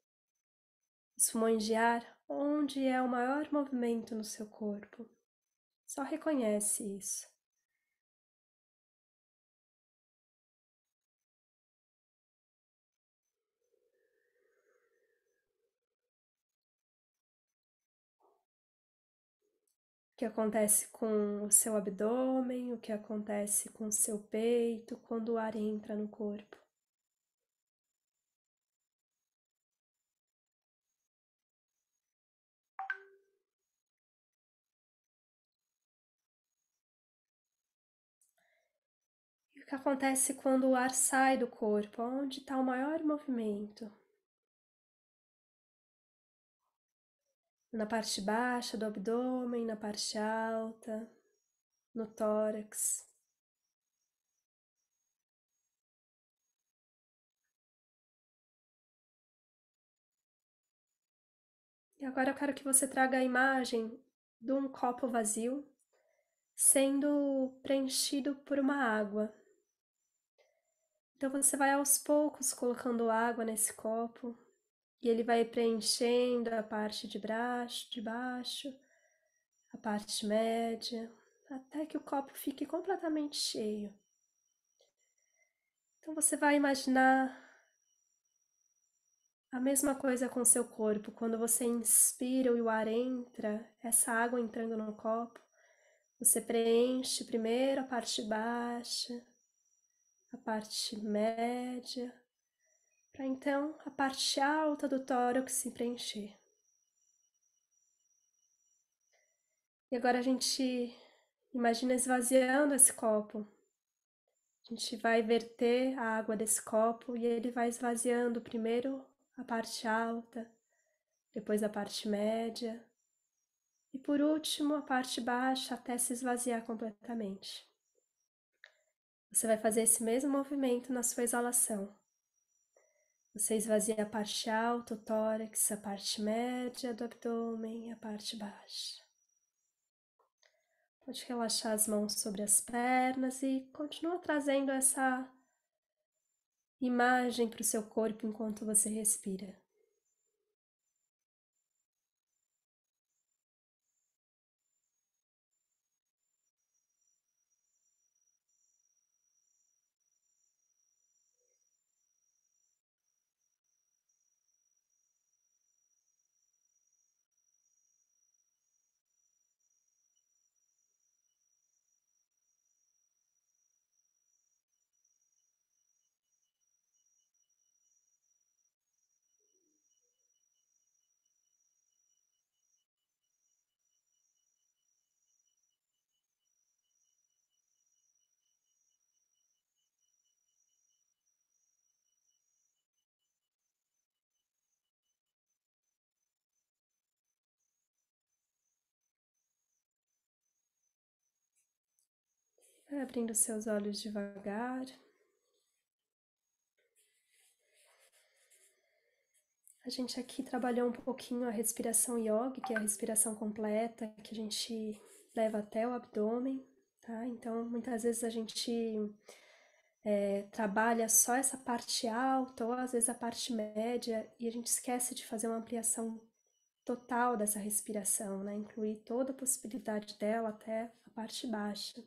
os pulmões de ar, onde é o maior movimento no seu corpo. Só reconhece isso. O que acontece com o seu abdômen, o que acontece com o seu peito quando o ar entra no corpo. E o que acontece quando o ar sai do corpo, onde está o maior movimento. Na parte baixa do abdômen, na parte alta, no tórax. E agora eu quero que você traga a imagem de um copo vazio sendo preenchido por uma água. Então você vai aos poucos colocando água nesse copo e ele vai preenchendo a parte de baixo, a parte média, até que o copo fique completamente cheio. Então você vai imaginar a mesma coisa com o seu corpo. Quando você inspira e o ar entra, essa água entrando no copo, você preenche primeiro a parte baixa, a parte média, para então a parte alta do tórax se preencher. E agora a gente imagina esvaziando esse copo. A gente vai verter a água desse copo e ele vai esvaziando primeiro a parte alta, depois a parte média e por último a parte baixa até se esvaziar completamente. Você vai fazer esse mesmo movimento na sua exalação. Você esvazia a parte alta, o tórax, a parte média do abdômen e a parte baixa. Pode relaxar as mãos sobre as pernas e continua trazendo essa imagem para o seu corpo enquanto você respira. Vai abrindo seus olhos devagar. A gente aqui trabalhou um pouquinho a respiração yoga, que é a respiração completa, que a gente leva até o abdômen, tá? Então, muitas vezes a gente trabalha só essa parte alta ou às vezes a parte média e a gente esquece de fazer uma ampliação total dessa respiração, né? Incluir toda a possibilidade dela até a parte baixa.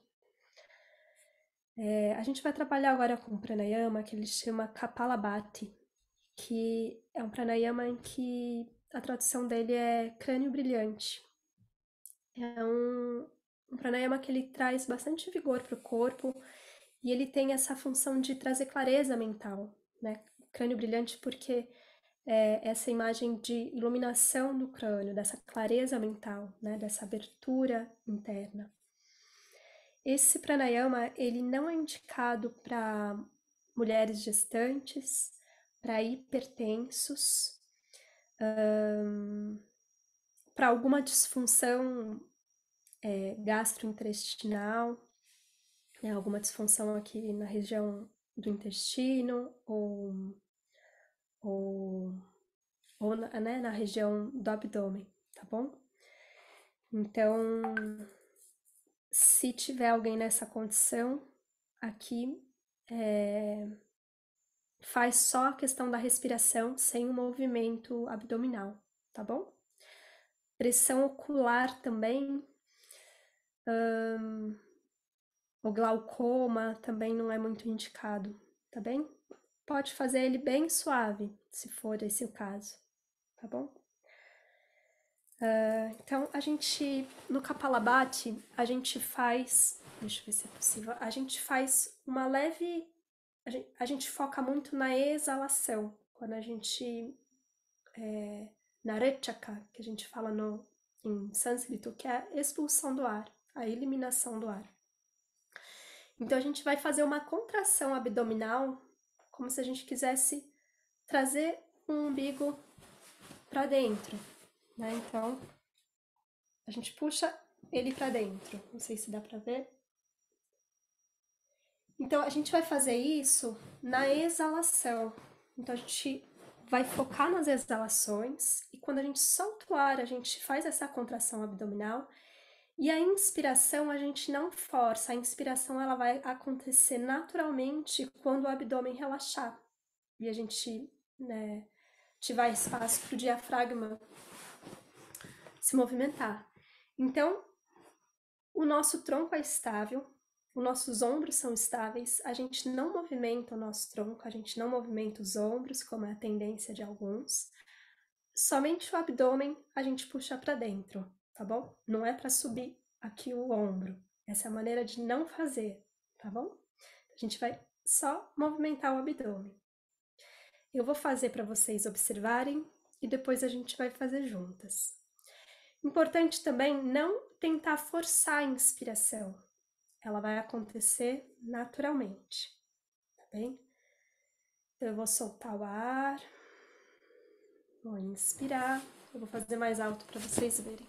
A gente vai trabalhar agora com um pranayama que ele chama Kapalabhati, que é um pranayama em que a tradução dele é crânio brilhante. É um pranayama que ele traz bastante vigor para o corpo e ele tem essa função de trazer clareza mental, né? Crânio brilhante porque é essa imagem de iluminação do crânio, dessa clareza mental, né? Dessa abertura interna. Esse pranayama, ele não é indicado para mulheres gestantes, para hipertensos, para alguma disfunção gastrointestinal, alguma disfunção aqui na região do intestino ou, ou né, na região do abdômen, tá bom? Então, se tiver alguém nessa condição, aqui faz só a questão da respiração sem o movimento abdominal, tá bom? Pressão ocular também, o glaucoma também não é muito indicado, tá bem? Pode fazer ele bem suave, se for esse o caso, tá bom? Então, no Kapalabhati, a gente faz, deixa eu ver se é possível, a gente faz uma leve, a gente foca muito na exalação, quando a gente, na rechaka, que a gente fala em sânscrito, que é a expulsão do ar, a eliminação do ar. Então, a gente vai fazer uma contração abdominal, como se a gente quisesse trazer o umbigo para dentro, né? Então, a gente puxa ele para dentro. Não sei se dá para ver. Então, a gente vai fazer isso na exalação. Então, a gente vai focar nas exalações e quando a gente solta o ar, a gente faz essa contração abdominal e a inspiração a gente não força. A inspiração ela vai acontecer naturalmente quando o abdômen relaxar e a gente, né, tiver espaço para o diafragma se movimentar. Então, o nosso tronco é estável, os nossos ombros são estáveis, a gente não movimenta o nosso tronco, a gente não movimenta os ombros, como é a tendência de alguns. Somente o abdômen a gente puxa para dentro, tá bom? Não é para subir aqui o ombro. Essa é a maneira de não fazer, tá bom? A gente vai só movimentar o abdômen. Eu vou fazer para vocês observarem e depois a gente vai fazer juntas. Importante também não tentar forçar a inspiração. Ela vai acontecer naturalmente, tá bem? Então, eu vou soltar o ar, vou inspirar, eu vou fazer mais alto para vocês verem.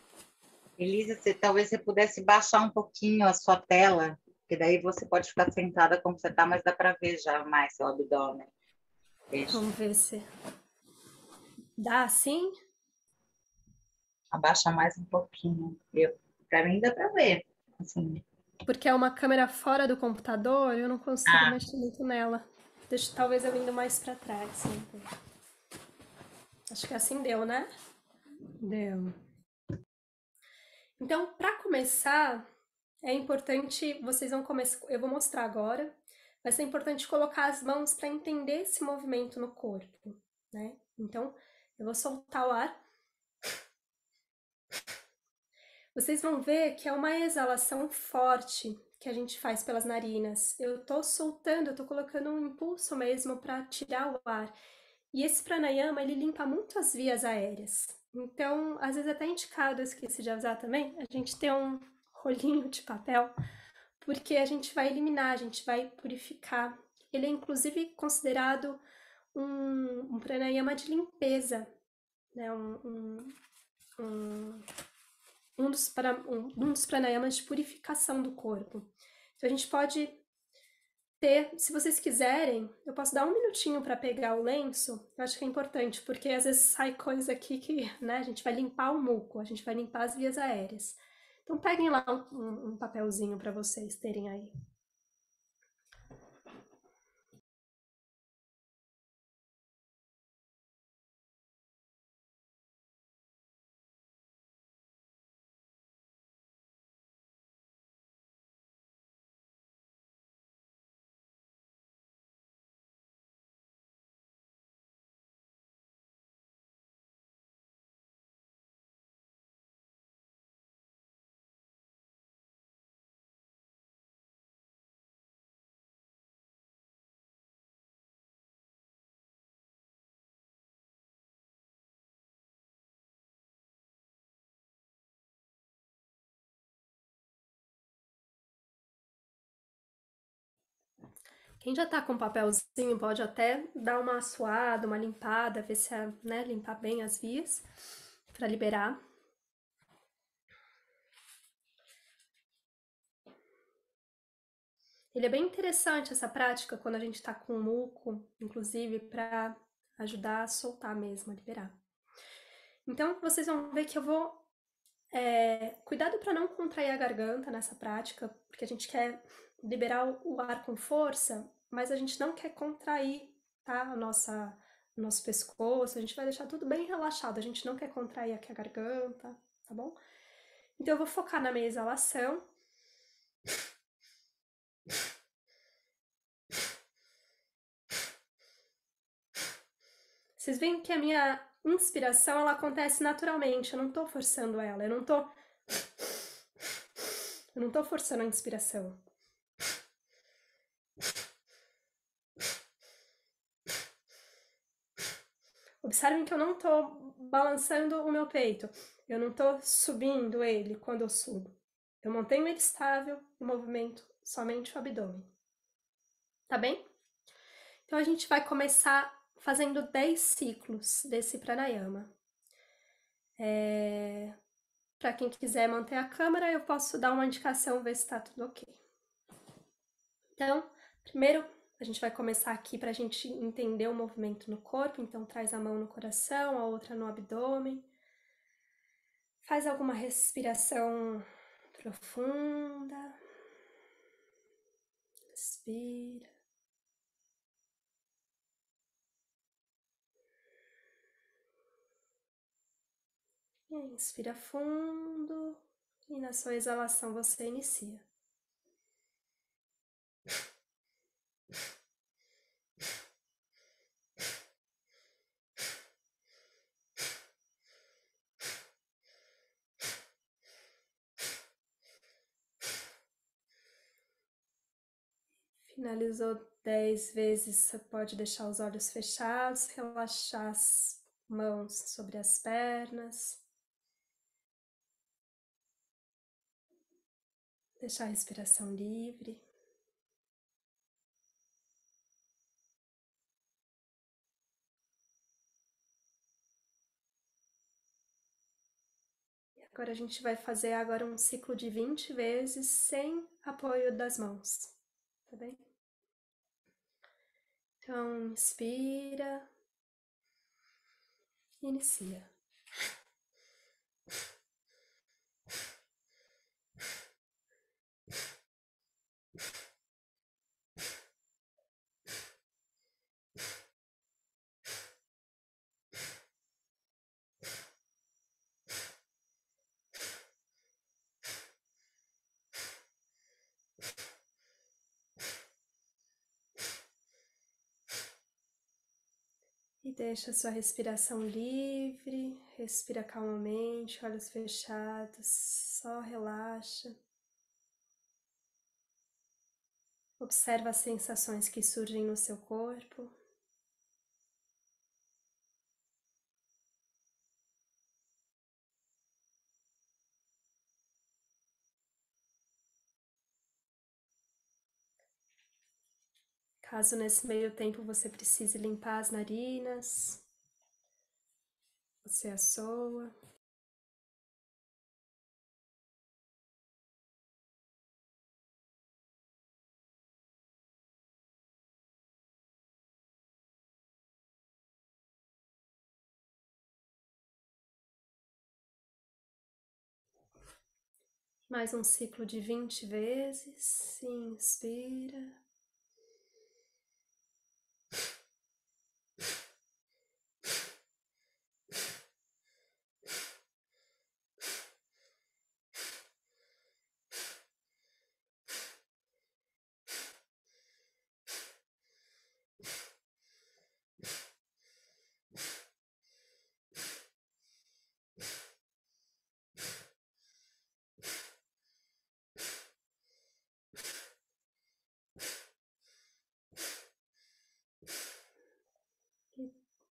Elisa, talvez você pudesse baixar um pouquinho a sua tela, porque daí você pode ficar sentada como você está, mas dá para ver já mais seu abdômen. Deixa. Vamos ver se dá assim. Abaixa mais um pouquinho. Para mim dá para ver. Assim. Porque é uma câmera fora do computador, eu não consigo mexer muito nela. Talvez eu indo mais para trás. Acho que assim deu, né? Deu. Então, para começar, é importante, vocês vão começar, eu vou mostrar agora, vai ser importante colocar as mãos para entender esse movimento no corpo, né? Então, eu vou soltar o ar. Vocês vão ver que é uma exalação forte que a gente faz pelas narinas. Eu tô soltando, eu tô colocando um impulso mesmo para tirar o ar. E esse pranayama, ele limpa muito as vias aéreas. Então, às vezes até indicado, eu esqueci de avisar também, a gente tem um rolinho de papel, porque a gente vai eliminar, a gente vai purificar. Ele é inclusive considerado um pranayama de limpeza, né? Um dos pranayamas de purificação do corpo. Então a gente pode ter, se vocês quiserem, eu posso dar um minutinho para pegar o lenço, eu acho que é importante, porque às vezes sai coisa aqui que, né, a gente vai limpar o muco, a gente vai limpar as vias aéreas. Então peguem lá um papelzinho para vocês terem aí. Quem já tá com papelzinho pode até dar uma suada, uma limpada, ver se é, né, limpar bem as vias para liberar. Ele é bem interessante essa prática quando a gente está com muco, inclusive para ajudar a soltar mesmo, a liberar. Então, vocês vão ver que eu vou... cuidado para não contrair a garganta nessa prática, porque a gente quer liberar o ar com força, mas a gente não quer contrair, tá? O nosso pescoço, a gente vai deixar tudo bem relaxado, a gente não quer contrair aqui a garganta, tá bom? Então eu vou focar na minha exalação. Vocês veem que a minha inspiração, ela acontece naturalmente, eu não tô forçando ela, eu não tô forçando a inspiração. Observem que eu não tô balançando o meu peito, eu não tô subindo ele quando eu subo. Eu mantenho ele estável em movimento, somente o abdômen. Tá bem? Então a gente vai começar fazendo 10 ciclos desse pranayama. Para quem quiser manter a câmera, eu posso dar uma indicação, ver se está tudo ok. Então, primeiro a gente vai começar aqui para a gente entender o movimento no corpo. Então, traz a mão no coração, a outra no abdômen. Faz alguma respiração profunda. Respira. E aí, inspira fundo. E na sua exalação você inicia. Finalizou 10 vezes, você pode deixar os olhos fechados, relaxar as mãos sobre as pernas. Deixar a respiração livre. E agora a gente vai fazer agora um ciclo de 20 vezes sem apoio das mãos, tá bem? Então, inspira, inicia. E deixa a sua respiração livre, respira calmamente, olhos fechados, só relaxa. Observa as sensações que surgem no seu corpo. Caso nesse meio tempo você precise limpar as narinas, você assoa. Mais um ciclo de 20 vezes. Inspira.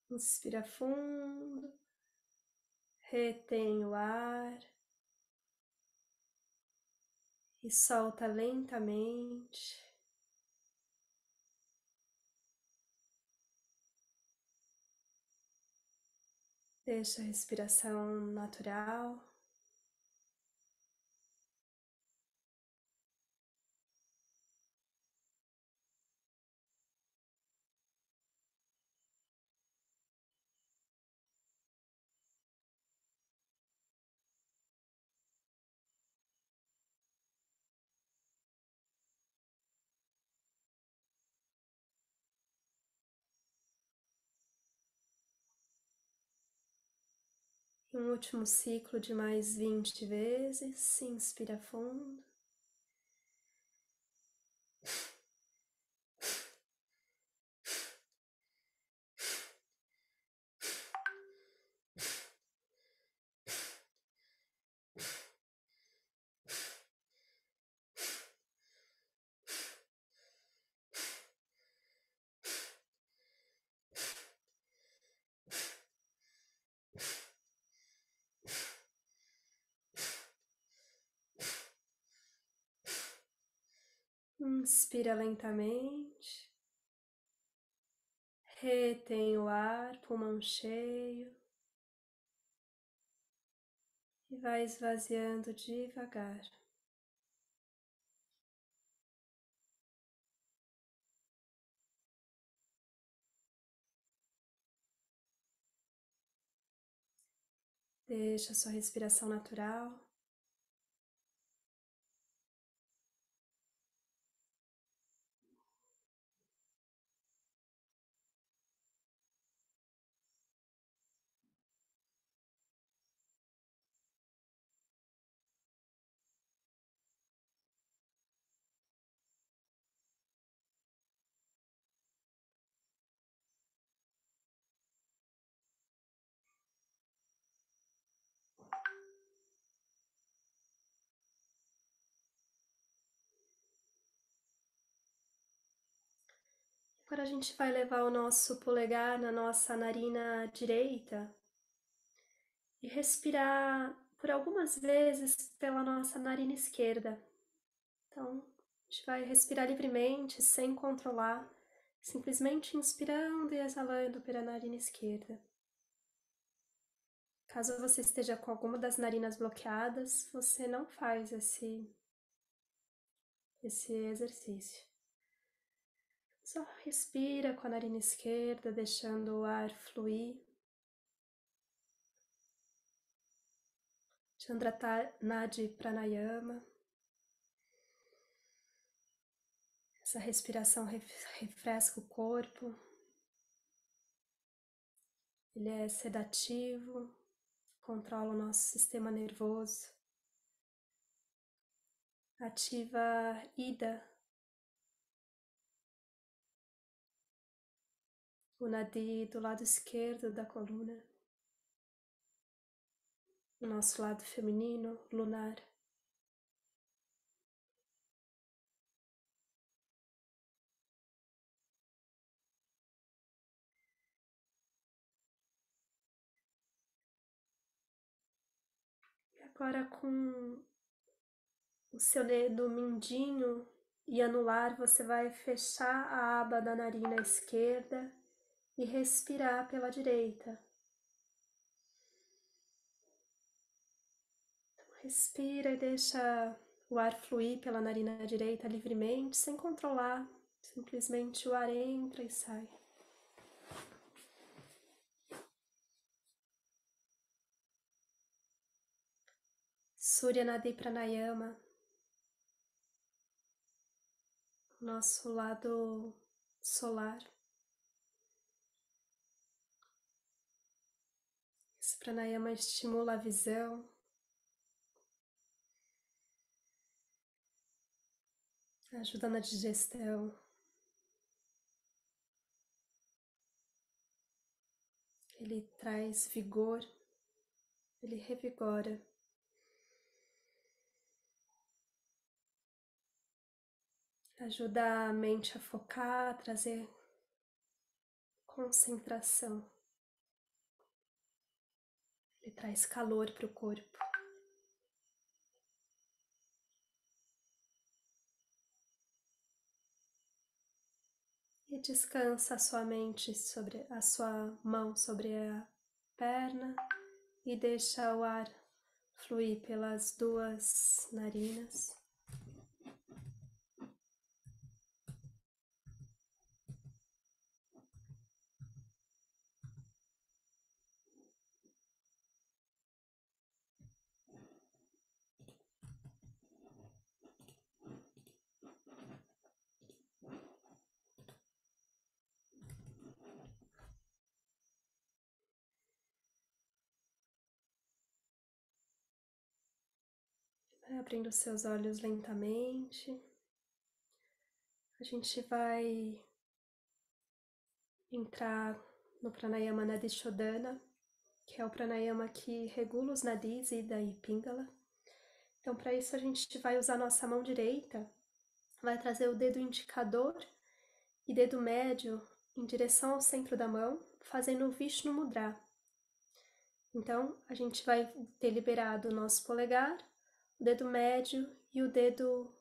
Inspira fundo, retém o ar e solta lentamente. Deixa a respiração natural. Um último ciclo de mais 20 vezes. Inspira fundo. Inspira lentamente. Retém o ar, pulmão cheio. E vai esvaziando devagar. Deixa a sua respiração natural. Agora a gente vai levar o nosso polegar na nossa narina direita e respirar por algumas vezes pela nossa narina esquerda. Então, a gente vai respirar livremente, sem controlar, simplesmente inspirando e exalando pela narina esquerda. Caso você esteja com alguma das narinas bloqueadas, você não faz esse exercício. Só respira com a narina esquerda, deixando o ar fluir. Chandra Pranayama. Essa respiração refresca o corpo. Ele é sedativo, controla o nosso sistema nervoso. Ativa Ida, o nadi do lado esquerdo da coluna. O nosso lado feminino, lunar. E agora com o seu dedo mindinho e anular, você vai fechar a aba da narina esquerda e respirar pela direita. Então, respira e deixa o ar fluir pela narina direita livremente, sem controlar. Simplesmente o ar entra e sai. Surya Nadi Pranayama. Nosso lado solar. Esse pranayama estimula a visão, ajuda na digestão. Ele traz vigor, ele revigora. Ajuda a mente a focar, a trazer concentração. Ele traz calor para o corpo. E descansa a sua mente sobre a sua mão sobre a perna e deixa o ar fluir pelas duas narinas. Vai abrindo seus olhos lentamente. A gente vai entrar no Pranayama Nadi Shodhana, que é o pranayama que regula os nadis, Ida e Pingala. Então, para isso, a gente vai usar nossa mão direita, vai trazer o dedo indicador e dedo médio em direção ao centro da mão, fazendo o Vishnu Mudra. Então, a gente vai ter liberado o nosso polegar, o dedo médio e o dedo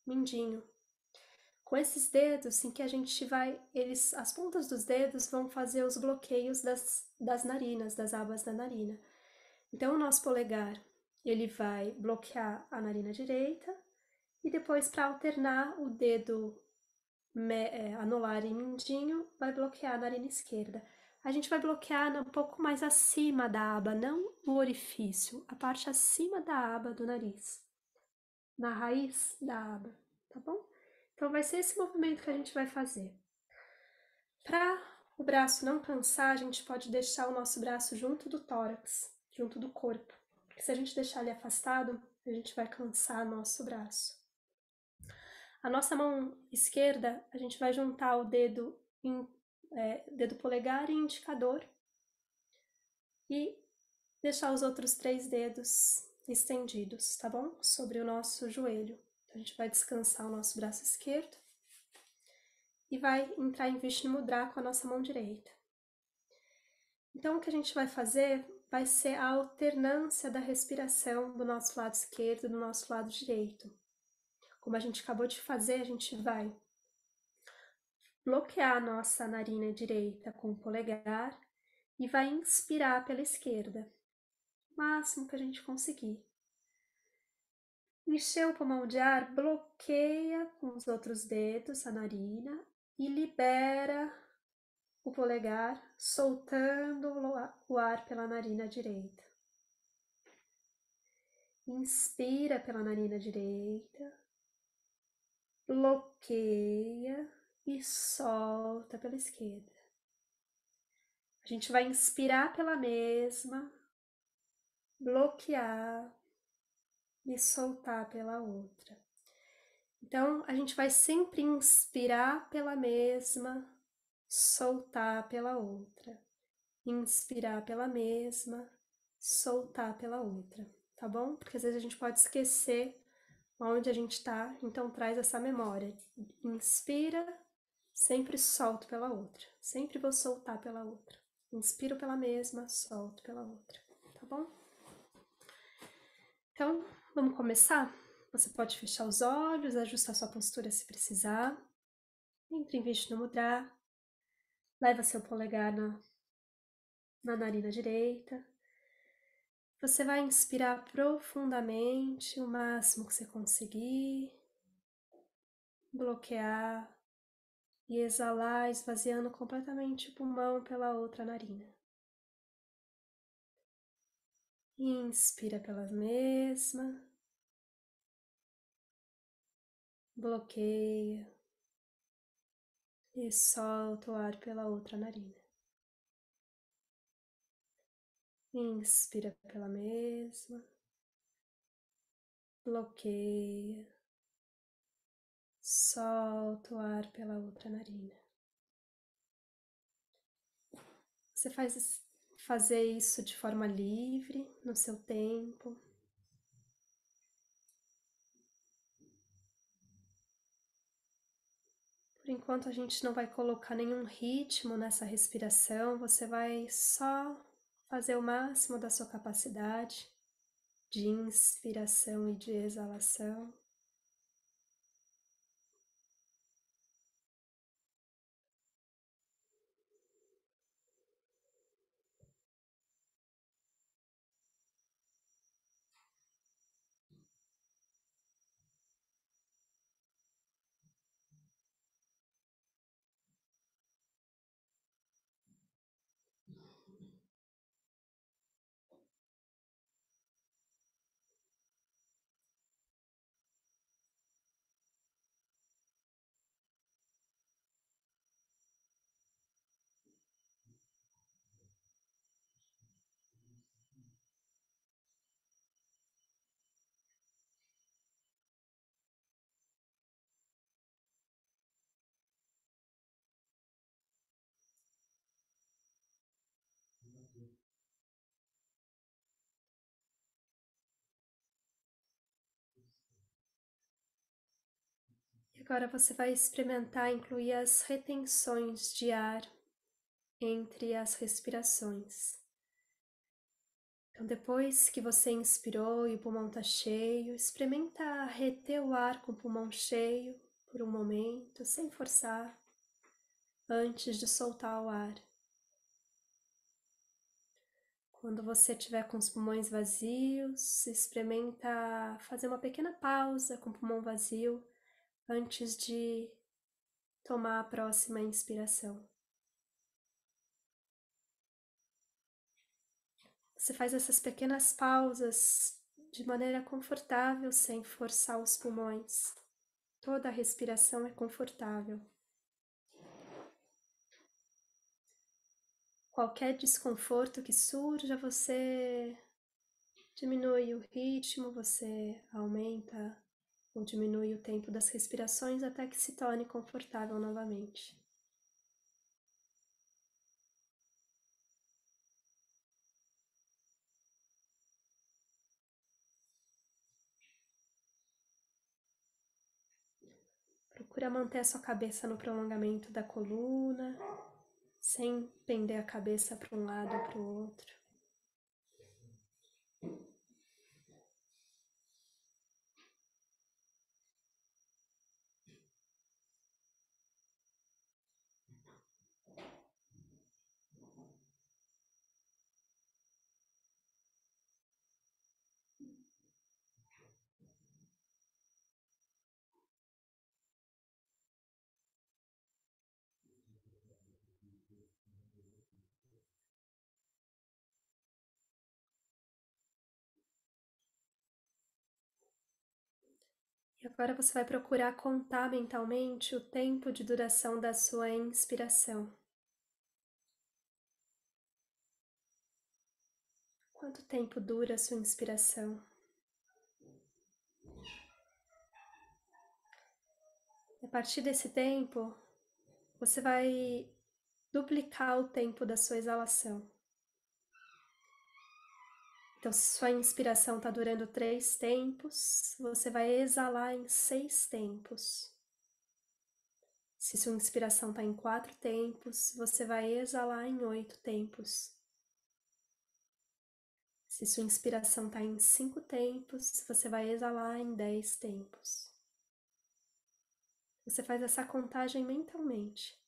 mindinho. Com esses dedos, em que a gente vai, as pontas dos dedos vão fazer os bloqueios das narinas, das abas da narina. Então, o nosso polegar, ele vai bloquear a narina direita e depois, para alternar o dedo anular e mindinho, vai bloquear a narina esquerda. A gente vai bloquear um pouco mais acima da aba, não o orifício, a parte acima da aba do nariz, na raiz da aba, tá bom? Então, vai ser esse movimento que a gente vai fazer. Para o braço não cansar, a gente pode deixar o nosso braço junto do tórax, junto do corpo. Porque se a gente deixar ele afastado, a gente vai cansar nosso braço. A nossa mão esquerda, a gente vai juntar o dedo polegar e indicador e deixar os outros 3 dedos estendidos, tá bom? Sobre o nosso joelho. Então, a gente vai descansar o nosso braço esquerdo e vai entrar em Vishnu Mudra com a nossa mão direita. Então, o que a gente vai fazer vai ser a alternância da respiração do nosso lado esquerdo e do nosso lado direito. Como a gente acabou de fazer, a gente vai bloquear a nossa narina direita com o polegar e vai inspirar pela esquerda, o máximo que a gente conseguir. Encher o pulmão de ar, bloqueia com os outros dedos a narina e libera o polegar, soltando o ar pela narina direita. Inspira pela narina direita, bloqueia e solta pela esquerda. A gente vai inspirar pela mesma, bloquear e soltar pela outra. Então, a gente vai sempre inspirar pela mesma, soltar pela outra. Inspirar pela mesma, soltar pela outra, tá bom? Porque às vezes a gente pode esquecer onde a gente está, então traz essa memória. Inspira, sempre solto pela outra. Sempre vou soltar pela outra. Inspiro pela mesma, solto pela outra, tá bom? Então, vamos começar? Você pode fechar os olhos, ajustar sua postura se precisar. Entre em Vishnu Mudra. Leva seu polegar na narina direita. Você vai inspirar profundamente, o máximo que você conseguir. Bloquear. E exalar, esvaziando completamente o pulmão pela outra narina. Inspira pela mesma. Bloqueia. E solta o ar pela outra narina. Inspira pela mesma. Bloqueia. Solta o ar pela outra narina. Você fazer isso de forma livre, no seu tempo. Por enquanto a gente não vai colocar nenhum ritmo nessa respiração, você vai só fazer o máximo da sua capacidade de inspiração e de exalação. E agora você vai experimentar incluir as retenções de ar entre as respirações. Então, depois que você inspirou e o pulmão está cheio, experimenta reter o ar com o pulmão cheio por um momento, sem forçar, antes de soltar o ar. Quando você estiver com os pulmões vazios, experimenta fazer uma pequena pausa com o pulmão vazio antes de tomar a próxima inspiração. Você faz essas pequenas pausas de maneira confortável, sem forçar os pulmões. Toda a respiração é confortável. Qualquer desconforto que surja, você diminui o ritmo, você aumenta ou diminui o tempo das respirações até que se torne confortável novamente. Procura manter a sua cabeça no prolongamento da coluna, sem pender a cabeça para um lado ou para o outro. E agora você vai procurar contar mentalmente o tempo de duração da sua inspiração. Quanto tempo dura a sua inspiração? A partir desse tempo, você vai duplicar o tempo da sua exalação. Então, se sua inspiração está durando 3 tempos, você vai exalar em 6 tempos. Se sua inspiração está em 4 tempos, você vai exalar em 8 tempos. Se sua inspiração está em 5 tempos, você vai exalar em 10 tempos. Você faz essa contagem mentalmente.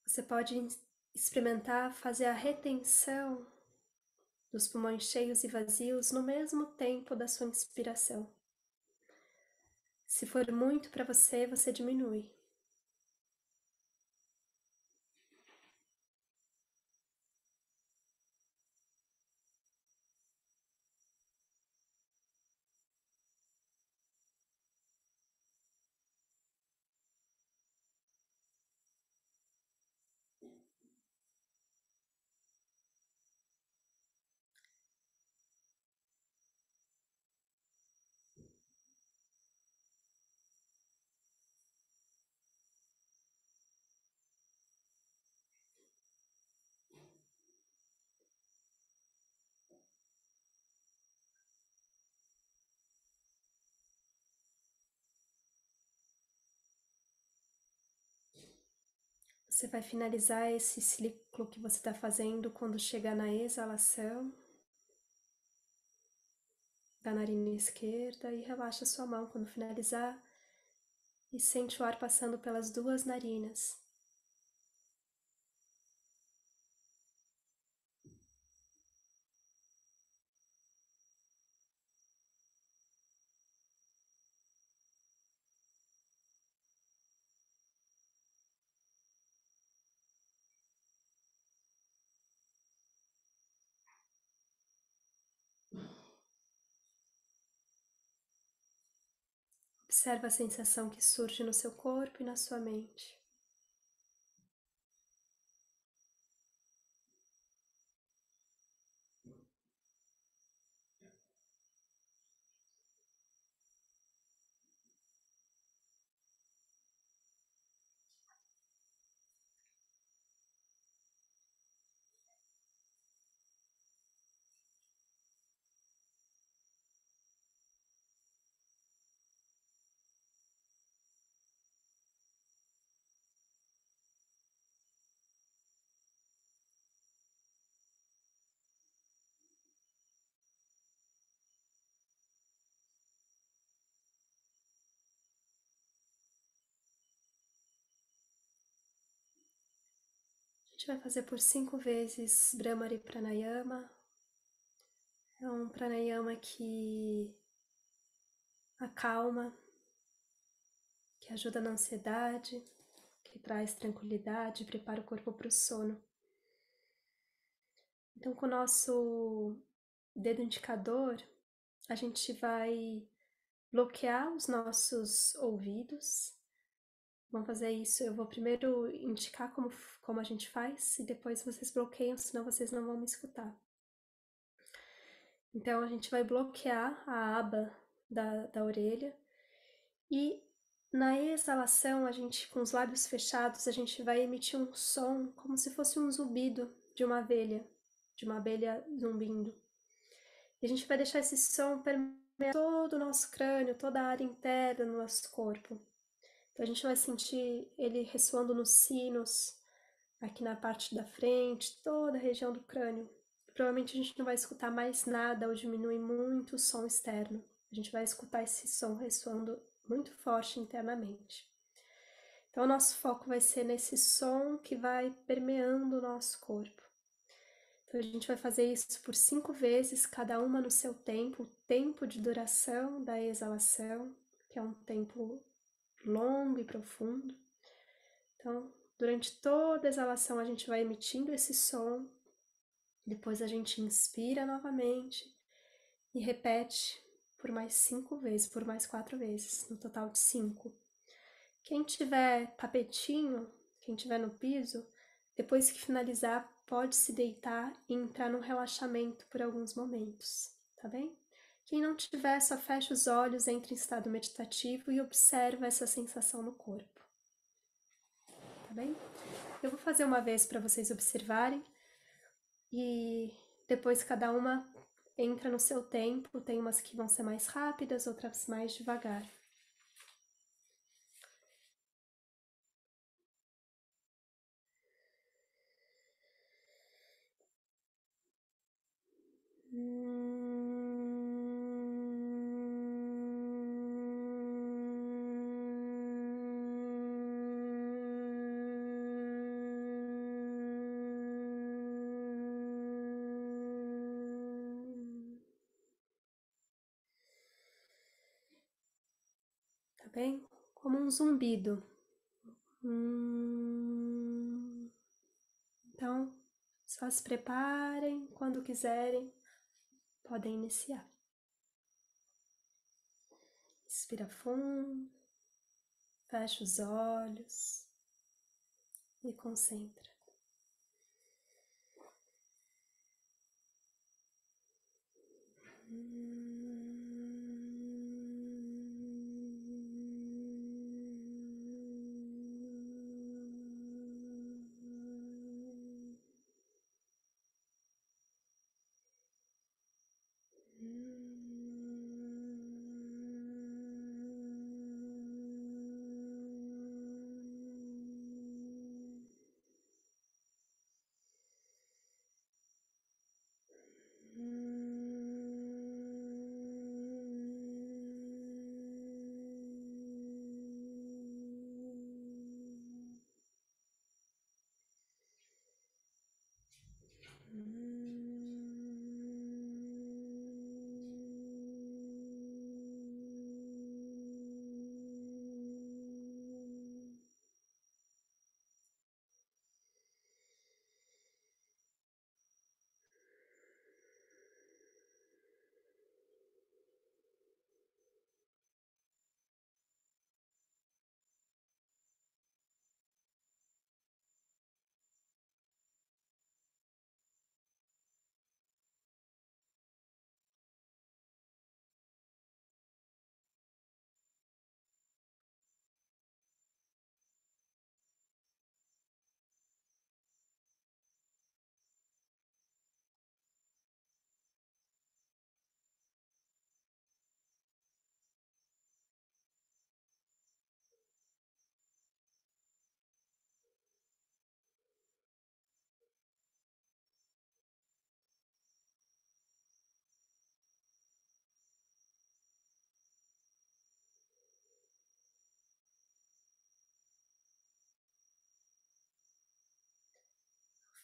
Você pode experimentar fazer a retenção dos pulmões cheios e vazios no mesmo tempo da sua inspiração. Se for muito para você, você diminui. Você vai finalizar esse ciclo que você está fazendo quando chegar na exalação da narina esquerda e relaxa sua mão quando finalizar e sente o ar passando pelas 2 narinas. Observa a sensação que surge no seu corpo e na sua mente. A gente vai fazer por 5 vezes Bhramari Pranayama. É um pranayama que acalma, que ajuda na ansiedade, que traz tranquilidade, prepara o corpo para o sono. Então, com o nosso dedo indicador, a gente vai bloquear os nossos ouvidos. Vamos fazer isso. Eu vou primeiro indicar como a gente faz e depois vocês bloqueiam, senão vocês não vão me escutar. Então, a gente vai bloquear a aba da orelha e na exalação, a gente, com os lábios fechados, a gente vai emitir um som como se fosse um zumbido de uma abelha zumbindo. E a gente vai deixar esse som permear todo o nosso crânio, toda a área interna do nosso corpo. Então a gente vai sentir ele ressoando nos sinos, aqui na parte da frente, toda a região do crânio. Provavelmente a gente não vai escutar mais nada ou diminui muito o som externo. A gente vai escutar esse som ressoando muito forte internamente. Então o nosso foco vai ser nesse som que vai permeando o nosso corpo. Então a gente vai fazer isso por 5 vezes, cada uma no seu tempo, o tempo de duração da exalação, que é um tempo longo e profundo. Então, durante toda a exalação a gente vai emitindo esse som, depois a gente inspira novamente e repete por mais 5 vezes, por mais 4 vezes, no total de 5. Quem tiver tapetinho, quem tiver no piso, depois que finalizar, pode se deitar e entrar num relaxamento por alguns momentos, tá bem? Quem não tiver, só fecha os olhos, entra em estado meditativo e observa essa sensação no corpo, tá bem? Eu vou fazer uma vez para vocês observarem e depois cada uma entra no seu tempo. Tem umas que vão ser mais rápidas, outras mais devagar. Tá bem? Como um zumbido. Então, só se preparem, quando quiserem, podem iniciar. Respira fundo, fecha os olhos e concentra.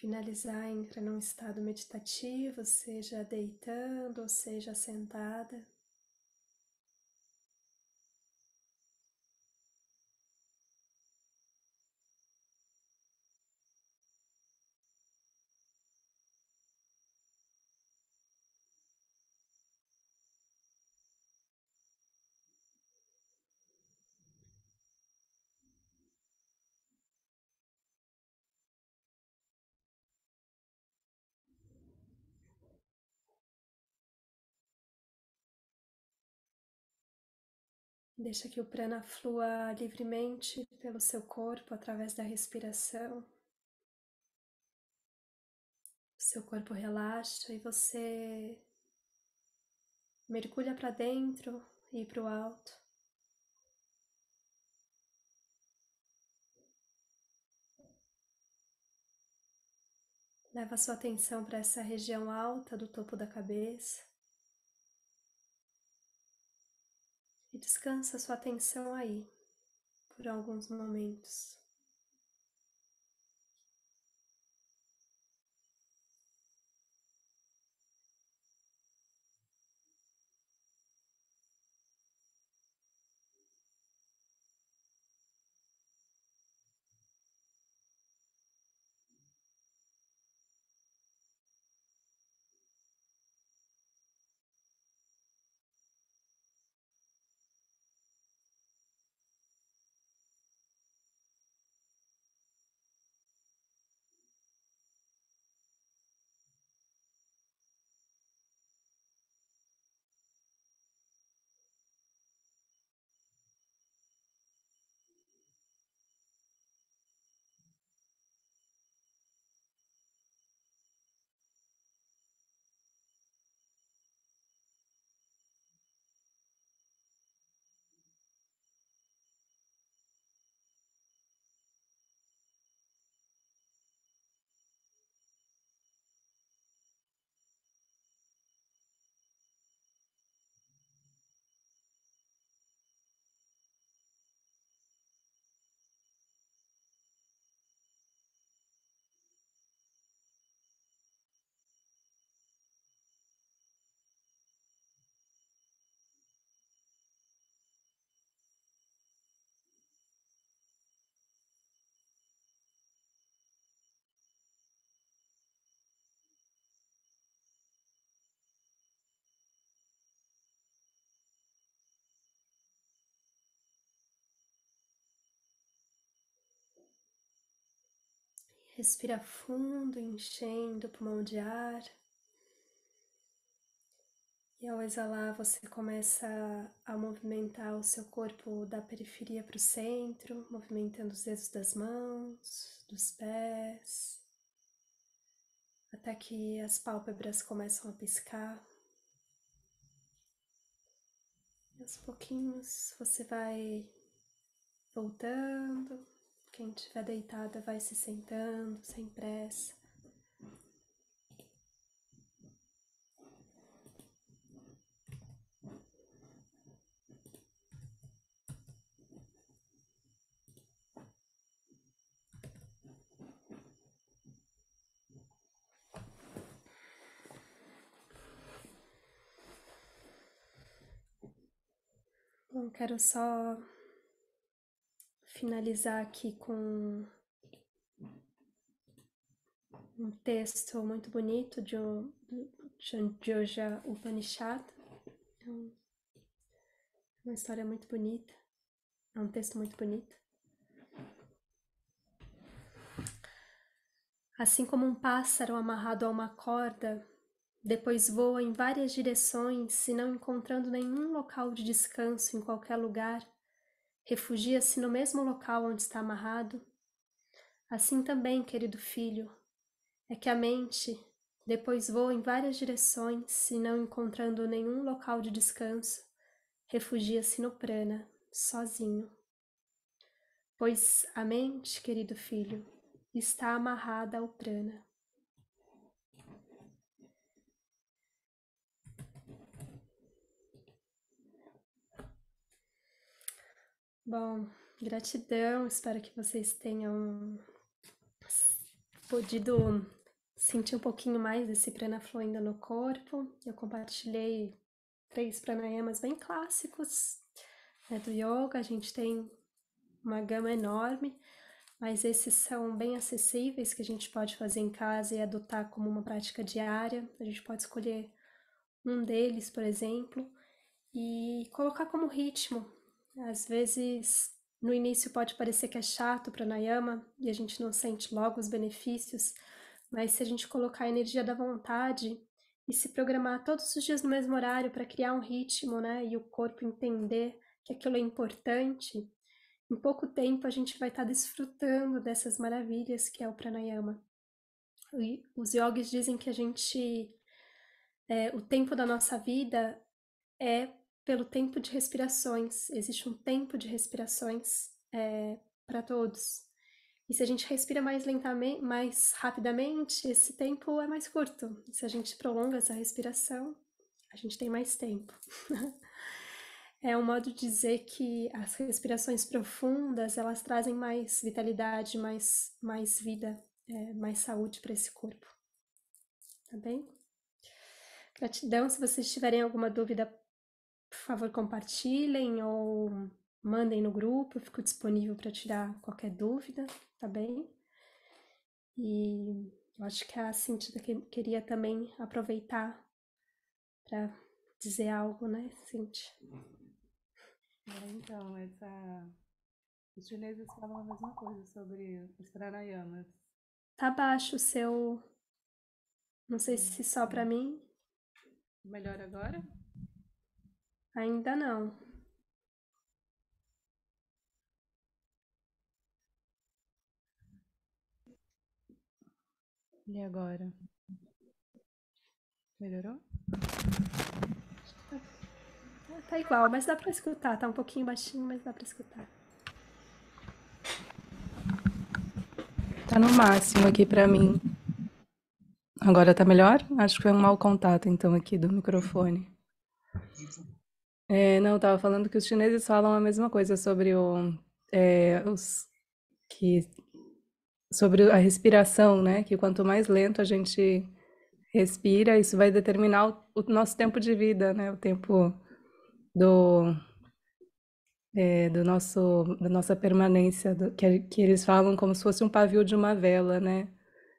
finalizar, entra num estado meditativo, seja deitando ou seja sentada. Deixa que o prana flua livremente pelo seu corpo através da respiração. Seu corpo relaxa e você mergulha para dentro e para o alto. Leva sua atenção para essa região alta do topo da cabeça. E descansa sua atenção aí, por alguns momentos. Respira fundo, enchendo o pulmão de ar. E ao exalar, você começa a movimentar o seu corpo da periferia para o centro, movimentando os dedos das mãos, dos pés, até que as pálpebras começam a piscar. E aos pouquinhos você vai voltando. Quem estiver deitada vai se sentando sem pressa. Bom, quero só finalizar aqui com um texto muito bonito de Jogja Upanishad. É uma história muito bonita, é um texto muito bonito. Assim como um pássaro amarrado a uma corda, depois voa em várias direções e não encontrando nenhum local de descanso em qualquer lugar, refugia-se no mesmo local onde está amarrado. Assim também, querido filho, é que a mente depois voa em várias direções e não encontrando nenhum local de descanso, refugia-se no prana, sozinho. Pois a mente, querido filho, está amarrada ao prana. Bom, gratidão, espero que vocês tenham podido sentir um pouquinho mais desse prana fluindo no corpo. Eu compartilhei 3 pranayamas bem clássicos, né, do yoga. A gente tem uma gama enorme, mas esses são bem acessíveis, que a gente pode fazer em casa e adotar como uma prática diária. A gente pode escolher um deles, por exemplo, e colocar como ritmo. Às vezes, no início pode parecer que é chato o pranayama e a gente não sente logo os benefícios, mas se a gente colocar a energia da vontade e se programar todos os dias no mesmo horário para criar um ritmo, né, e o corpo entender que aquilo é importante, em pouco tempo a gente vai estar desfrutando dessas maravilhas que é o pranayama. E os yogis dizem que o tempo da nossa vida é pelo tempo de respirações. Existe um tempo de respirações para todos. E se a gente respira mais lentamente, mais rapidamente, esse tempo é mais curto. E se a gente prolonga essa respiração, a gente tem mais tempo. É um modo de dizer que as respirações profundas, elas trazem mais vitalidade, mais vida, mais saúde para esse corpo. Tá bem? Gratidão. Se vocês tiverem alguma dúvida, por favor, compartilhem ou mandem no grupo. Eu fico disponível para tirar qualquer dúvida, tá bem? E eu acho que a Cíntia queria também aproveitar para dizer algo, né, Cíntia? Então, os chineses falam a mesma coisa sobre os pranayamas. Tá baixo o seu... Não sei se só para mim. Melhor agora? Ainda não. E agora? Melhorou? Tá igual, mas dá para escutar. Tá um pouquinho baixinho, mas dá para escutar. Tá no máximo aqui pra mim. Agora tá melhor? Acho que foi um mau contato, então, aqui do microfone. Não, eu tava falando que os chineses falam a mesma coisa sobre sobre a respiração, né? Que quanto mais lento a gente respira, isso vai determinar o nosso tempo de vida, né? O tempo do, da nossa permanência, que eles falam como se fosse um pavio de uma vela, né?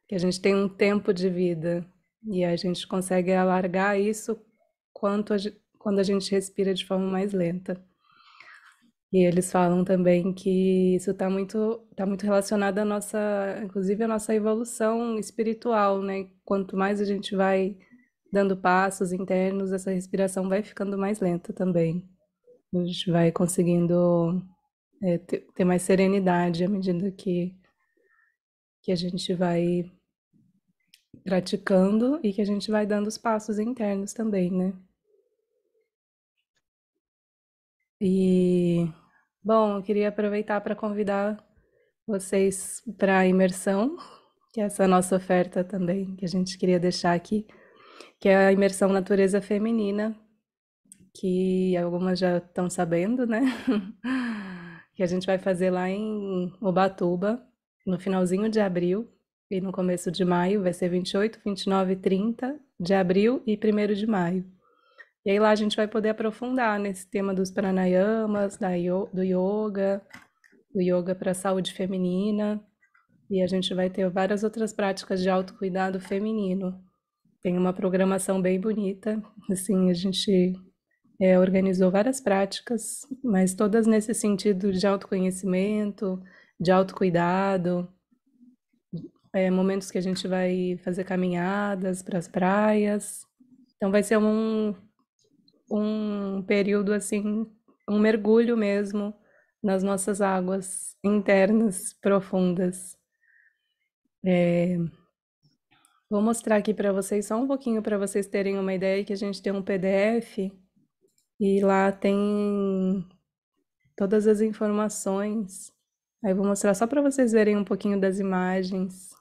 Que a gente tem um tempo de vida e a gente consegue alargar isso quando a gente respira de forma mais lenta. E eles falam também que isso tá muito relacionado à nossa, inclusive à nossa evolução espiritual, né? Quanto mais a gente vai dando passos internos, essa respiração vai ficando mais lenta também. A gente vai conseguindo ter mais serenidade à medida que a gente vai praticando e que a gente vai dando os passos internos também, né? E, bom, eu queria aproveitar para convidar vocês para a imersão, que é essa nossa oferta também, que a gente queria deixar aqui, que é a imersão Natureza Feminina, que algumas já estão sabendo, né? Que a gente vai fazer lá em Ubatuba, no finalzinho de abril e no começo de maio, vai ser 28, 29 e 30 de abril e 1º de maio. E aí lá a gente vai poder aprofundar nesse tema dos pranayamas, do yoga para a saúde feminina, e a gente vai ter várias outras práticas de autocuidado feminino. Tem uma programação bem bonita, assim, a gente organizou várias práticas, mas todas nesse sentido de autoconhecimento, de autocuidado, momentos que a gente vai fazer caminhadas para as praias. Então vai ser um período assim, um mergulho mesmo nas nossas águas internas profundas. Vou mostrar aqui para vocês só um pouquinho para vocês terem uma ideia que a gente tem um PDF e lá tem todas as informações. Aí vou mostrar só para vocês verem um pouquinho das imagens.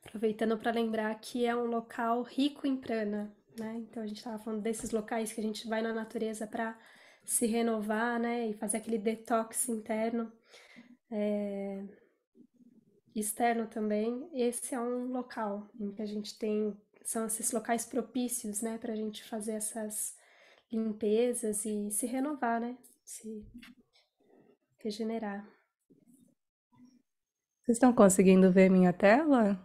Aproveitando para lembrar que é um local rico em prana, né? Então a gente estava falando desses locais que a gente vai na natureza para se renovar, né? E fazer aquele detox interno, externo também. Esse é um local em que a gente tem, são esses locais propícios, né? Para a gente fazer essas limpezas e se renovar, né? Se regenerar. Vocês estão conseguindo ver minha tela?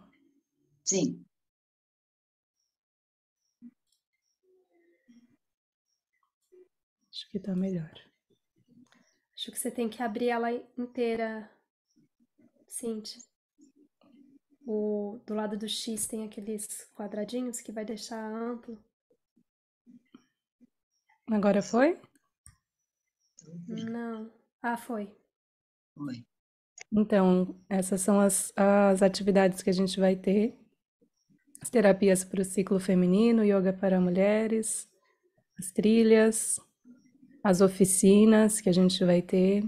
Sim. Acho que tá melhor. Acho que você tem que abrir ela inteira, Cintia. Do lado do X tem aqueles quadradinhos que vai deixar amplo. Agora foi? Não. Ah, foi. Oi. Então, essas são as atividades que a gente vai ter. As terapias para o ciclo feminino, yoga para mulheres, as trilhas, as oficinas que a gente vai ter.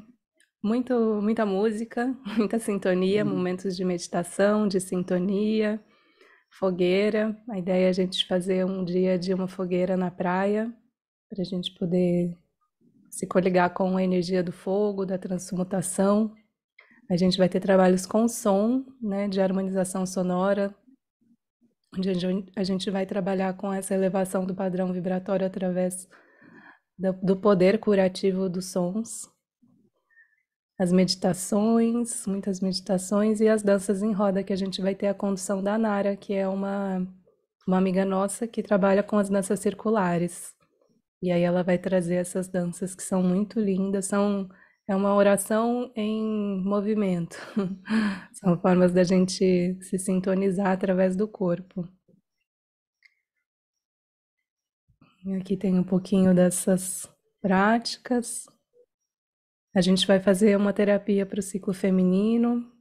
Muita música, muita sintonia, momentos de meditação, de sintonia, fogueira. A ideia é a gente fazer um dia de uma fogueira na praia, para a gente poder se coligar com a energia do fogo, da transmutação. A gente vai ter trabalhos com som, né, de harmonização sonora, onde a gente vai trabalhar com essa elevação do padrão vibratório através do poder curativo dos sons. As meditações, muitas meditações e as danças em roda, que a gente vai ter a condução da Nara, que é uma amiga nossa que trabalha com as danças circulares. E aí ela vai trazer essas danças que são muito lindas, é uma oração em movimento. São formas da gente se sintonizar através do corpo. E aqui tem um pouquinho dessas práticas. A gente vai fazer uma terapia para o ciclo feminino,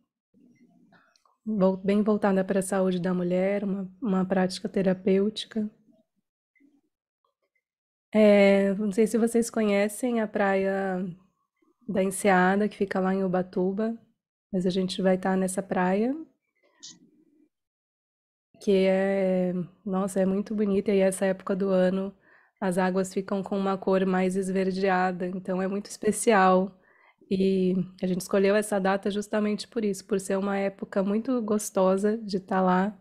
bem voltada para a saúde da mulher, uma prática terapêutica. Não sei se vocês conhecem a praia da Enseada, que fica lá em Ubatuba, mas a gente vai estar nessa praia, que nossa, é muito bonita, e essa época do ano as águas ficam com uma cor mais esverdeada, então é muito especial. E a gente escolheu essa data justamente por isso, por ser uma época muito gostosa de estar lá,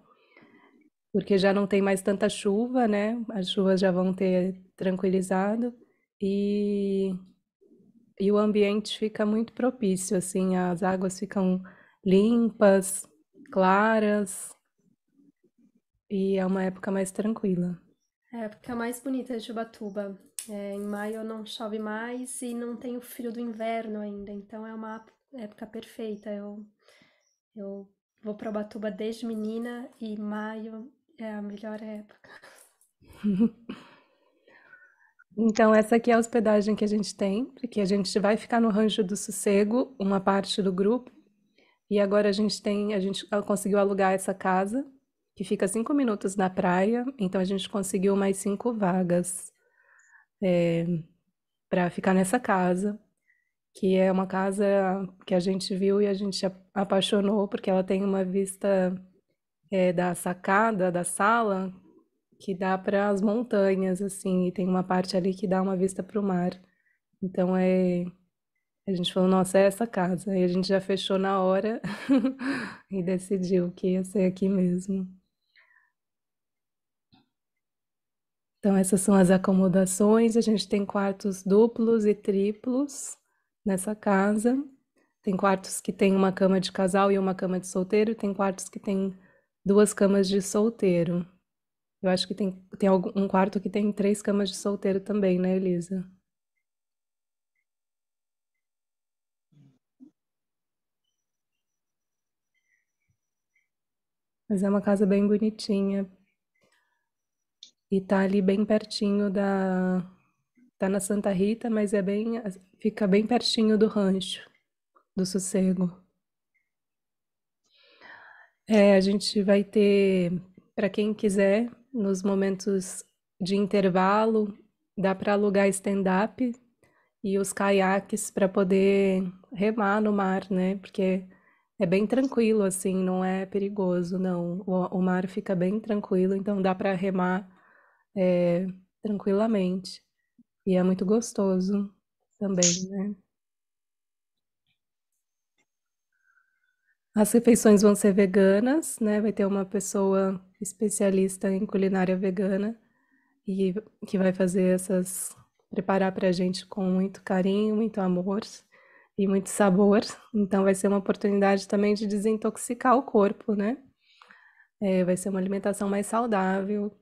porque já não tem mais tanta chuva, né? As chuvas já vão ter tranquilizado e, e o ambiente fica muito propício, assim, as águas ficam limpas, claras e é uma época mais tranquila. É a época mais bonita de Ubatuba. Em maio não chove mais e não tem o frio do inverno ainda, então é uma época perfeita. Eu vou para Ubatuba desde menina e maio é a melhor época. Então, essa aqui é a hospedagem que a gente tem, porque a gente vai ficar no Rancho do Sossego, uma parte do grupo, e agora a gente conseguiu alugar essa casa, que fica 5 minutos da praia, então a gente conseguiu mais 5 vagas para ficar nessa casa, que é uma casa que a gente viu e a gente apaixonou, porque ela tem uma vista da sacada, da sala, que dá para as montanhas, assim, e tem uma parte ali que dá uma vista para o mar. Então a gente falou, nossa, é essa casa. E a gente já fechou na hora e decidiu que ia ser aqui mesmo. Então essas são as acomodações. A gente tem quartos duplos e triplos nessa casa. Tem quartos que tem uma cama de casal e uma cama de solteiro, e tem quartos que tem 2 camas de solteiro. Eu acho que tem um quarto que tem 3 camas de solteiro também, né, Elisa? Mas é uma casa bem bonitinha. E tá ali bem pertinho Tá na Santa Rita, mas fica bem pertinho do rancho, do Sossego. A gente vai ter, para quem quiser, nos momentos de intervalo, dá para alugar stand-up e os caiaques para poder remar no mar, né? Porque é bem tranquilo, assim, não é perigoso, não. O mar fica bem tranquilo, então dá para remar tranquilamente. E é muito gostoso. também, né? As refeições vão ser veganas, né? Vai ter uma pessoa especialista em culinária vegana e que vai fazer preparar para a gente com muito carinho, muito amor e muito sabor. Então vai ser uma oportunidade também de desintoxicar o corpo, né? Vai ser uma alimentação mais saudável,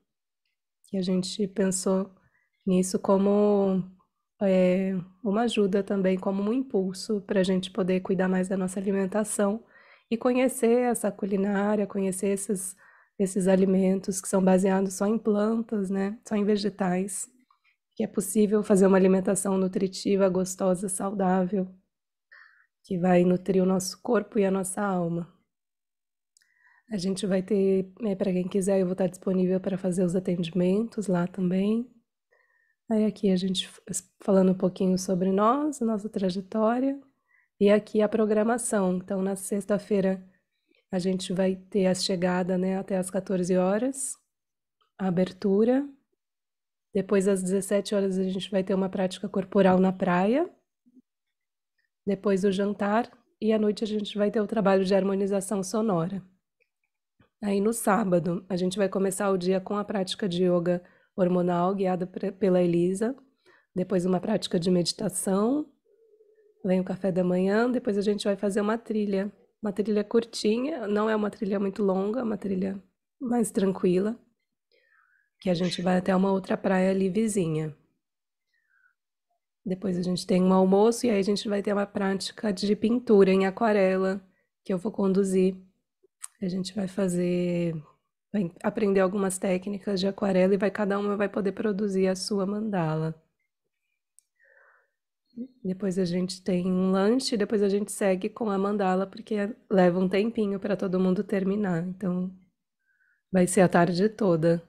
que a gente pensou nisso como uma ajuda também, como um impulso para a gente poder cuidar mais da nossa alimentação e conhecer essa culinária, conhecer esses alimentos que são baseados só em plantas, né? Só em vegetais, que é possível fazer uma alimentação nutritiva, gostosa, saudável, que vai nutrir o nosso corpo e a nossa alma. A gente vai ter, para quem quiser, eu vou estar disponível para fazer os atendimentos lá também. Aí aqui a gente falando um pouquinho sobre nós, nossa trajetória, e aqui a programação. Então, na sexta-feira a gente vai ter a chegada, né, até às 14 horas, a abertura. Depois, às 17 horas, a gente vai ter uma prática corporal na praia. Depois, o jantar. E à noite, a gente vai ter o trabalho de harmonização sonora. Aí, no sábado, a gente vai começar o dia com a prática de yoga hormonal, guiada pela Elisa. Depois, uma prática de meditação. Vem o café da manhã. Depois, a gente vai fazer uma trilha curtinha. Não é uma trilha muito longa, é uma trilha mais tranquila, que a gente vai até uma outra praia ali vizinha. Depois a gente tem um almoço e aí a gente vai ter uma prática de pintura em aquarela, que eu vou conduzir. A gente vai aprender algumas técnicas de aquarela e cada uma vai poder produzir a sua mandala. Depois a gente tem um lanche, depois a gente segue com a mandala, porque leva um tempinho para todo mundo terminar. Então, vai ser a tarde toda.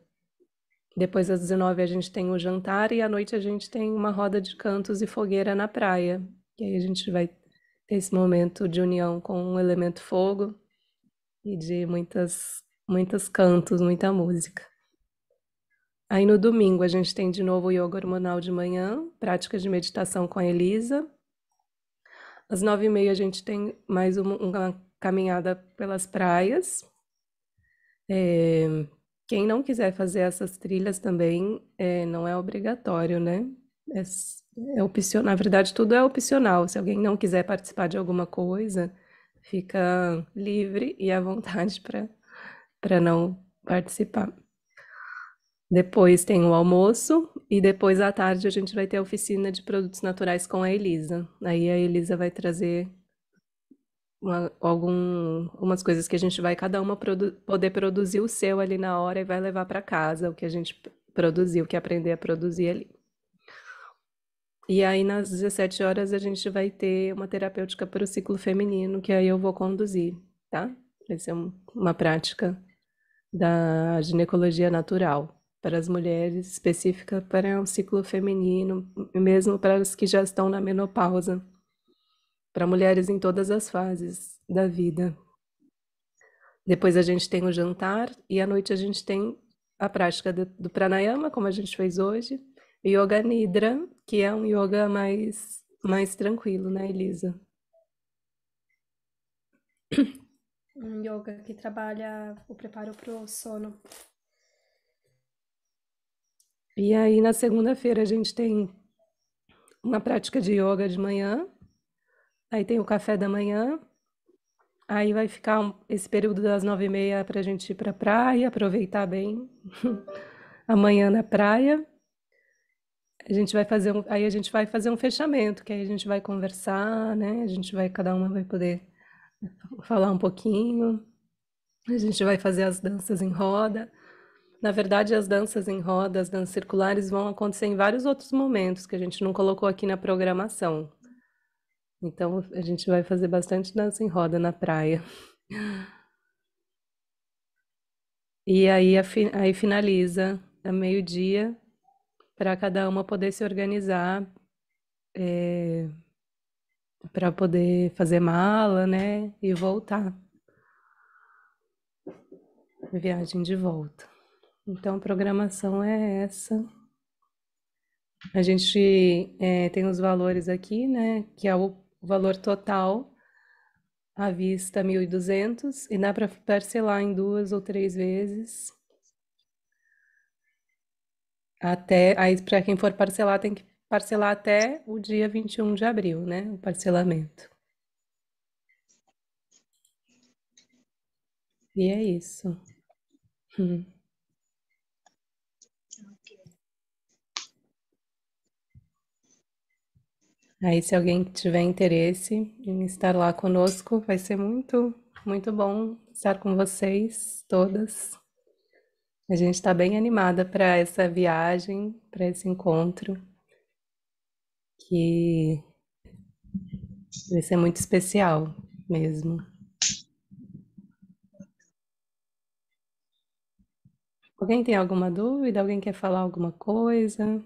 Depois, às 19 a gente tem o jantar e à noite a gente tem uma roda de cantos e fogueira na praia. E aí a gente vai ter esse momento de união com o elemento fogo e de muitos cantos, muita música. Aí no domingo a gente tem de novo o yoga hormonal de manhã, prática de meditação com a Elisa. Às 9h30 a gente tem mais uma caminhada pelas praias. Quem não quiser fazer essas trilhas também, não é obrigatório, né? É opcional. Na verdade, tudo é opcional. Se alguém não quiser participar de alguma coisa, fica livre e à vontade para não participar. Depois tem o almoço e depois à tarde a gente vai ter a oficina de produtos naturais com a Elisa. Aí a Elisa vai trazer algumas coisas que a gente vai cada uma poder produzir o seu ali na hora e vai levar para casa o que a gente produziu, o que aprender a produzir ali. E aí nas 17 horas a gente vai ter uma terapêutica para o ciclo feminino, que aí eu vou conduzir, tá? Vai ser uma prática da ginecologia natural para as mulheres, específica para o ciclo feminino, mesmo para as que já estão na menopausa, para mulheres em todas as fases da vida. Depois a gente tem o jantar e à noite a gente tem a prática do pranayama, como a gente fez hoje, e yoga nidra, que é um yoga mais tranquilo, né, Elisa? Um yoga que trabalha o preparo para o sono. E aí na segunda-feira a gente tem uma prática de yoga de manhã, aí tem o café da manhã, aí vai ficar esse período das 9h30 para a gente ir para a praia, aproveitar bem amanhã na praia. Aí a gente vai fazer um fechamento, que aí a gente vai conversar, né? Cada uma vai poder falar um pouquinho. A gente vai fazer as danças em roda. Na verdade, as danças em roda, as danças circulares vão acontecer em vários outros momentos que a gente não colocou aqui na programação. Então, a gente vai fazer bastante dança em roda na praia. E aí finaliza a meio-dia para cada uma poder se organizar para poder fazer mala, né? E voltar. Viagem de volta. Então, a programação é essa. A gente tem os valores aqui, né? Que é o valor total à vista 1.200 e dá para parcelar em 2 ou 3 vezes. Aí, para quem for parcelar, tem que parcelar até o dia 21 de abril, né? O parcelamento. E é isso. Aí, se alguém tiver interesse em estar lá conosco, vai ser muito, muito bom estar com vocês todas. A gente está bem animada para essa viagem, para esse encontro, que vai ser muito especial mesmo. Alguém tem alguma dúvida? Alguém quer falar alguma coisa?